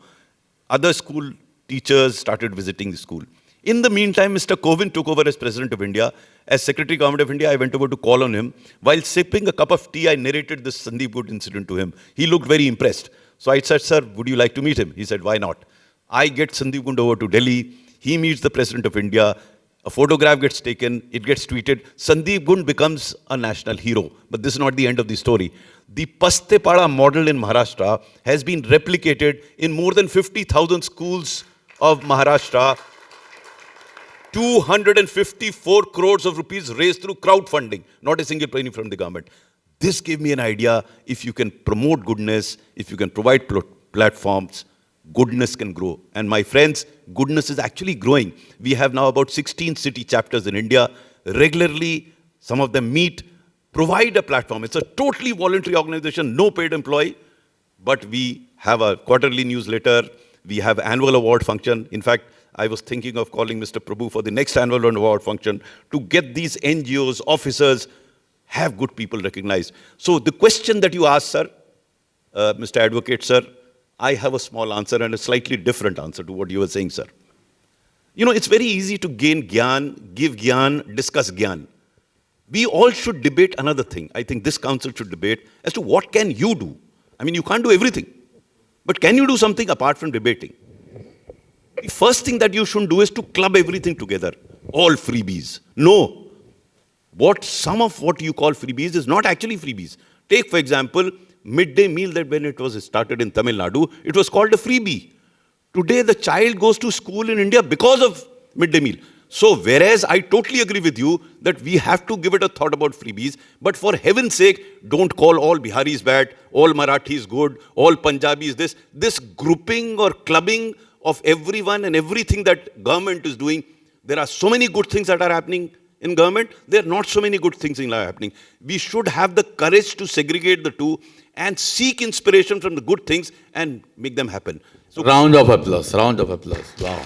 Other school teachers started visiting the school. In the meantime, Mr. Kovind took over as President of India. As Secretary Government of India, I went over to call on him. While sipping a cup of tea, I narrated this Sandeep Gund incident to him. He looked very impressed. So I said, sir, would you like to meet him? He said, why not? I get Sandeep Gund over to Delhi. He meets the President of India. A photograph gets taken, it gets tweeted. Sandeep Gund becomes a national hero. But this is not the end of the story. The Pastepada model in Maharashtra has been replicated in more than 50,000 schools of Maharashtra. 254 crores of rupees raised through crowdfunding, not a single penny from the government. This gave me an idea. If you can promote goodness, if you can provide platforms, goodness can grow. And my friends, goodness is actually growing. We have now about 16 city chapters in India. Regularly, some of them meet, provide a platform. It's a totally voluntary organization, no paid employee. But we have a quarterly newsletter. We have annual award function. In fact, I was thinking of calling Mr. Prabhu for the next annual award function to get these NGOs, officers, have good people recognized. So the question that you asked, sir, Mr. Advocate, sir, I have a small answer and a slightly different answer to what you were saying, sir. You know, it's very easy to gain gyan, give gyan, discuss gyan. We all should debate another thing. I think this council should debate as to what can you do. I mean, you can't do everything. But can you do something apart from debating? The first thing that you shouldn't do is to club everything together. All freebies. No. Some of what you call freebies is not actually freebies. Take, for example, midday meal that when it was started in Tamil Nadu, it was called a freebie. Today, the child goes to school in India because of midday meal. So, whereas I totally agree with you that we have to give it a thought about freebies, but for heaven's sake, don't call all Biharis bad, all Marathis good, all Punjabis this. This grouping or clubbing of everyone and everything that government is doing, there are so many good things that are happening in government, there are not so many good things that are happening. We should have the courage to segregate the two and seek inspiration from the good things and make them happen. So, round of applause, round of applause. Wow.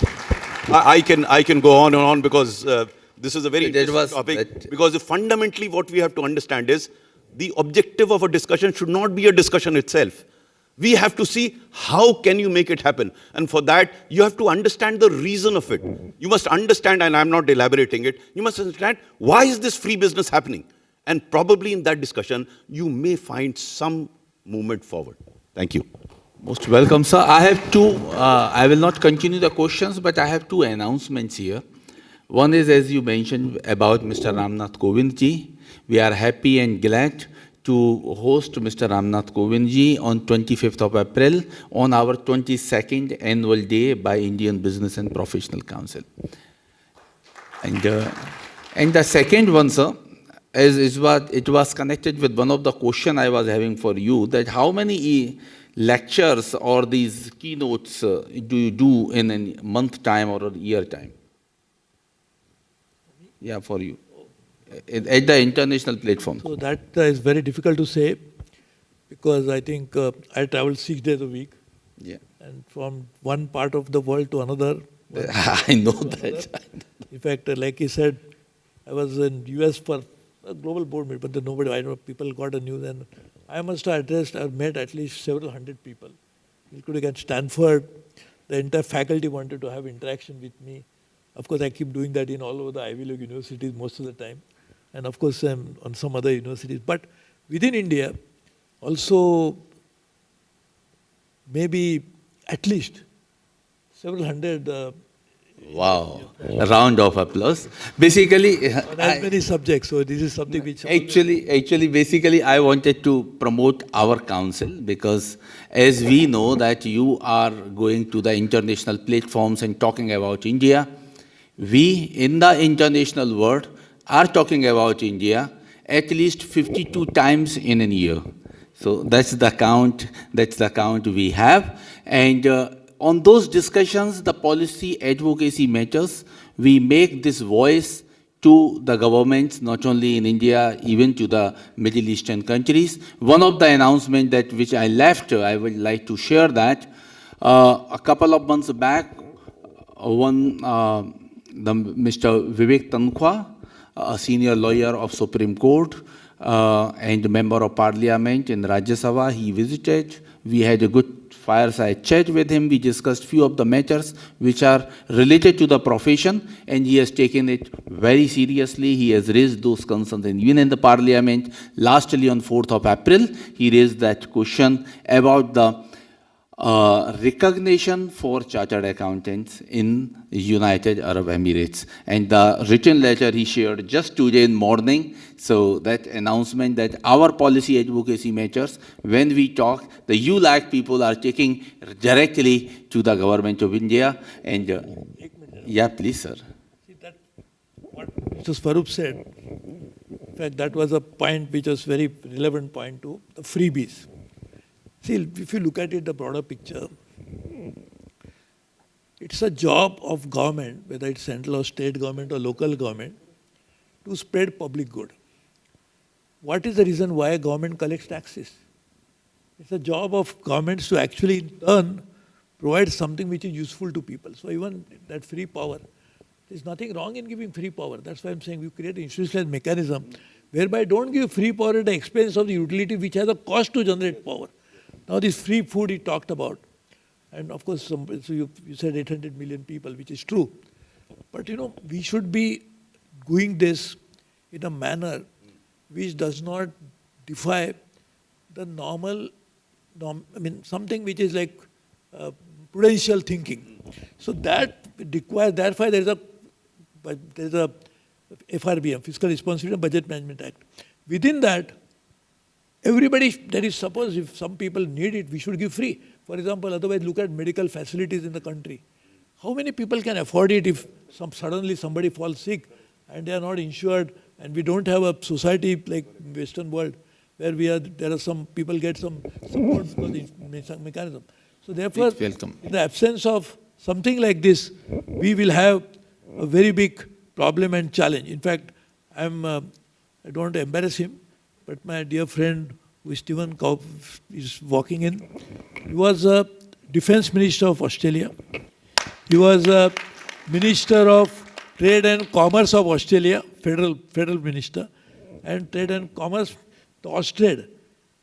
I can go on and on because this is a very interesting topic. Because fundamentally what we have to understand is the objective of a discussion should not be a discussion itself. We have to see how can you make it happen. And for that, you have to understand the reason of it. You must understand, and I'm not elaborating it, you must understand why is this free business happening? And probably in that discussion, you may find some movement forward. Thank you. Most welcome, sir. I have two, I will not continue the questions, but I have two announcements here. One is, as you mentioned, about Mr. Ramnath Kovind ji. We are happy and glad to host Mr. Ramnath Kovind ji on 25th of April on our 22nd annual day by Indian Business and Professional Council. And the second one, sir, as it was connected with one of the questions I was having for you, that how many lectures or these keynotes do you do in a month time or a year time? Yeah, for you. At the international platform. So that is very difficult to say because I think I travel 6 days a week. Yeah. And from one part of the world to another. I know that. In fact, like he said, I was in US for a global board meeting, but then nobody, I don't know, people got a news and I must have addressed, I've met at least several hundred people, including at Stanford. The entire faculty wanted to have interaction with me. Of course, I keep doing that in all over the Ivy League universities most of the time. And of course, I'm on some other universities. But within India, also maybe at least several hundred Wow. A round of applause. Basically, But as many subjects, so this is something which... basically, I wanted to promote our council because as we know that you are going to the international platforms and talking about India, we in the international world are talking about India at least 52 times in a year. So that's the count we have. And on those discussions, the policy advocacy matters. We make this voice to the governments, not only in India, even to the Middle Eastern countries. One of the announcements that which I left, I would like to share that. A couple of months back, Mr. Vivek Tankhwa, a senior lawyer of Supreme Court and member of Parliament in Rajya Sabha, he visited. We had a good fireside chat with him. We discussed few of the matters which are related to the profession, and he has taken it very seriously. He has raised those concerns, and even in the Parliament, lastly on 4th of April, he raised that question about the recognition for chartered accountants in United Arab Emirates. And the written letter he shared just today in morning. So that announcement that our policy advocacy matters, when we talk, the ULAC people are taking directly to the government of India. And yeah, please, sir. See, that what Mr. Swarup said, in fact, that was a point which was very relevant point to the freebies. See, if you look at it, the broader picture, it's a job of government, whether it's central or state government or local government, to spread public good. What is the reason why government collects taxes? It's a job of governments to actually in turn provide something which is useful to people. So even that free power, there's nothing wrong in giving free power. That's why I'm saying we create an institutionalized mechanism whereby don't give free power at the expense of the utility which has a cost to generate power. Now this free food he talked about, and of course, so you said 800 million people, which is true. But we should be doing this in a manner which does not defy the normal, something which is like prudential thinking. So that requires, therefore there is a FRBM, Fiscal Responsibility and Budget Management Act. Within that, everybody, that is, suppose if some people need it, we should give free. For example, otherwise look at medical facilities in the country. How many people can afford it if suddenly somebody falls sick and they are not insured, and we don't have a society like Western world where there are some people get some support because the mechanism. So therefore, in the absence of something like this, we will have a very big problem and challenge. In fact, I don't want to embarrass him, but my dear friend, who is Stephen Cobb, is walking in. He was a Defense Minister of Australia. He was a Minister of Trade and Commerce of Australia, Federal Minister. And Trade and Commerce, the Austrade,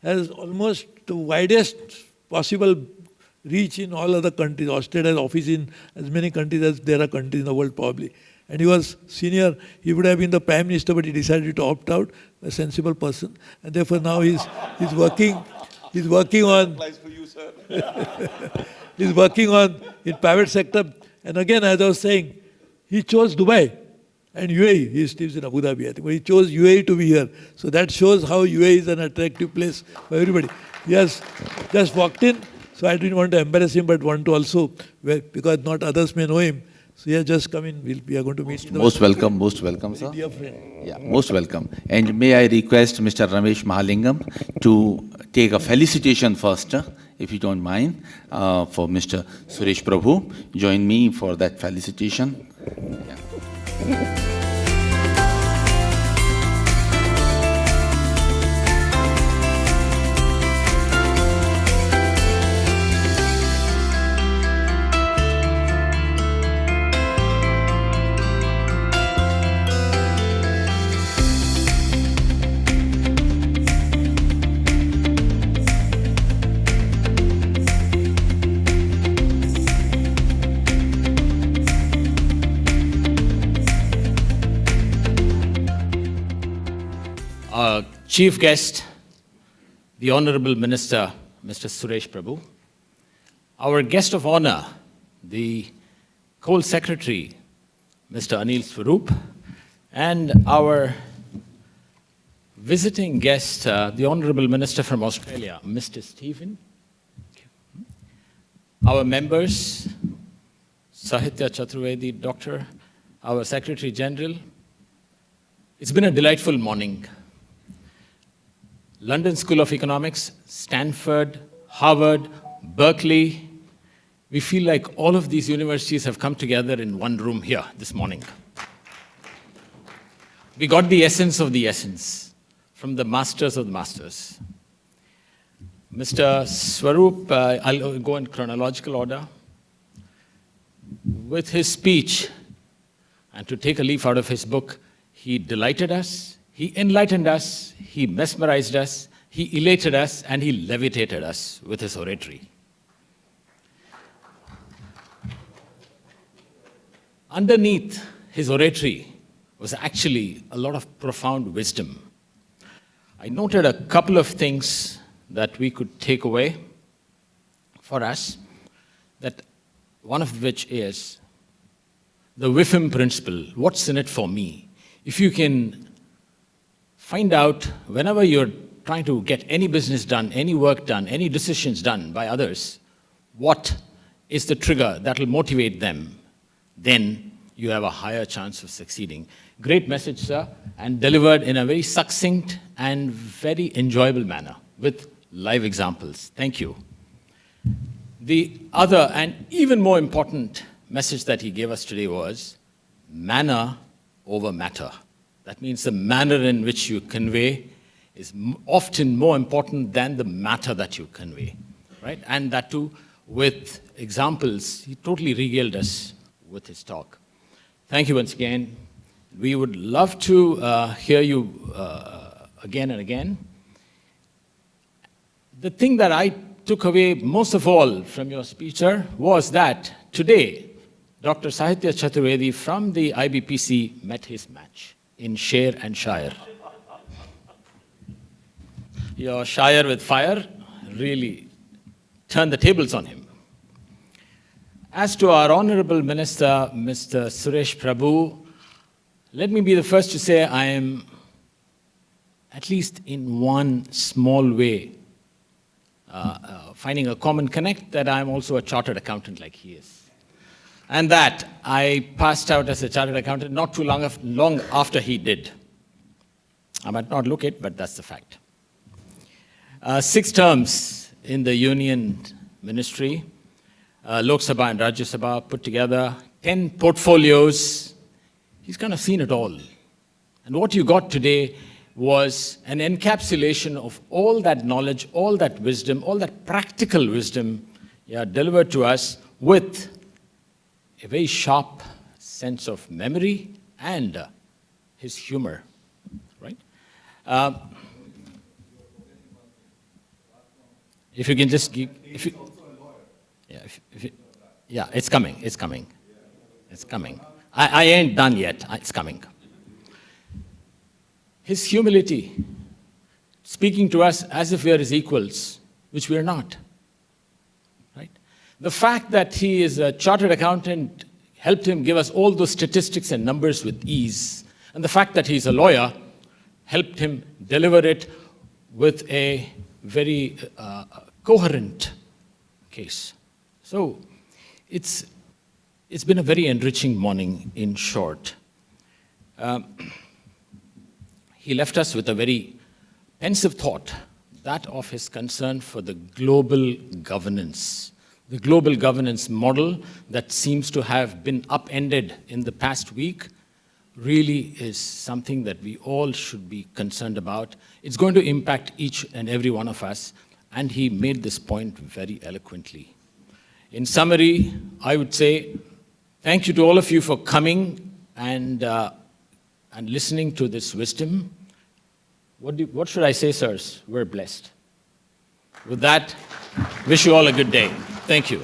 has almost the widest possible reach in all other countries. Austrade has office in as many countries as there are countries in the world probably. And he was senior, he would have been the Prime Minister, but he decided to opt out, a sensible person. And therefore now he's working on... he's working on in private sector. And again, as I was saying, he chose Dubai and UAE. He lives in Abu Dhabi, I think. But he chose UAE to be here. So that shows how UAE is an attractive place for everybody. He has just walked in, so I didn't want to embarrass him, but want to also, because not others may know him. So he has just come in. We are going to meet him. Most welcome, sir. Dear friend. Yeah, most welcome. And may I request Mr. Ramesh Mahalingam to take a felicitation first, if you don't mind, for Mr. Suresh Prabhu. Join me for that felicitation. Yeah. Chief guest, the Honorable Minister, Mr. Suresh Prabhu, our guest of honor, the Coal Secretary, Mr. Anil Swaroop, and our visiting guest, the Honorable Minister from Australia, Mr. Stephen. Our members, Sahitya Chaturvedi, Doctor, our Secretary General. It's been a delightful morning. London School of Economics, Stanford, Harvard, Berkeley. We feel like all of these universities have come together in one room here this morning. We got the essence of the essence from the masters of the masters. Mr. Swaroop, I'll go in chronological order. With his speech, and to take a leaf out of his book, he delighted us, he enlightened us, he mesmerized us, he elated us, and he levitated us with his oratory. Underneath his oratory was actually a lot of profound wisdom. I noted a couple of things that we could take away for us, that one of which is the WIFM principle, what's in it for me? If you can find out whenever you're trying to get any business done, any work done, any decisions done by others, what is the trigger that will motivate them, then you have a higher chance of succeeding. Great message, sir, and delivered in a very succinct and very enjoyable manner with live examples. Thank you. The other and even more important message that he gave us today was manner over matter. That means the manner in which you convey is often more important than the matter that you convey, right? And that too with examples. He totally regaled us with his talk. Thank you once again. We would love to hear you again and again. The thing that I took away most of all from your speech, sir, was that today, Dr. Sahitya Chaturvedi from the Ibpc met his match in Sher and Shire. Your Shire with fire really turned the tables on him. As to our Honorable Minister, Mr. Suresh Prabhu, let me be the first to say I am, at least in one small way, finding a common connect, that I'm also a chartered accountant like he is. And that I passed out as a chartered accountant not too long after he did. I might not look it, but that's the fact. 6 terms in the Union Ministry, Lok Sabha and Rajya Sabha put together, 10 portfolios. He's kind of seen it all. And what you got today was an encapsulation of all that knowledge, all that wisdom, all that practical wisdom delivered to us with a very sharp sense of memory and his humor, right? If you can just give, yeah, it's coming, it's coming, it's coming. I ain't done yet, it's coming. His humility, speaking to us as if we are his equals, which we are not, right? The fact that he is a chartered accountant helped him give us all those statistics and numbers with ease. And the fact that he's a lawyer helped him deliver it with a very coherent case. So it's been a very enriching morning, in short. He left us with a very pensive thought, that of his concern for the global governance model that seems to have been upended in the past week really is something that we all should be concerned about. It's going to impact each and every one of us, and he made this point very eloquently. In summary, I would say thank you to all of you for coming and listening to this wisdom. What should I say, sirs? We're blessed. With that, wish you all a good day. Thank you.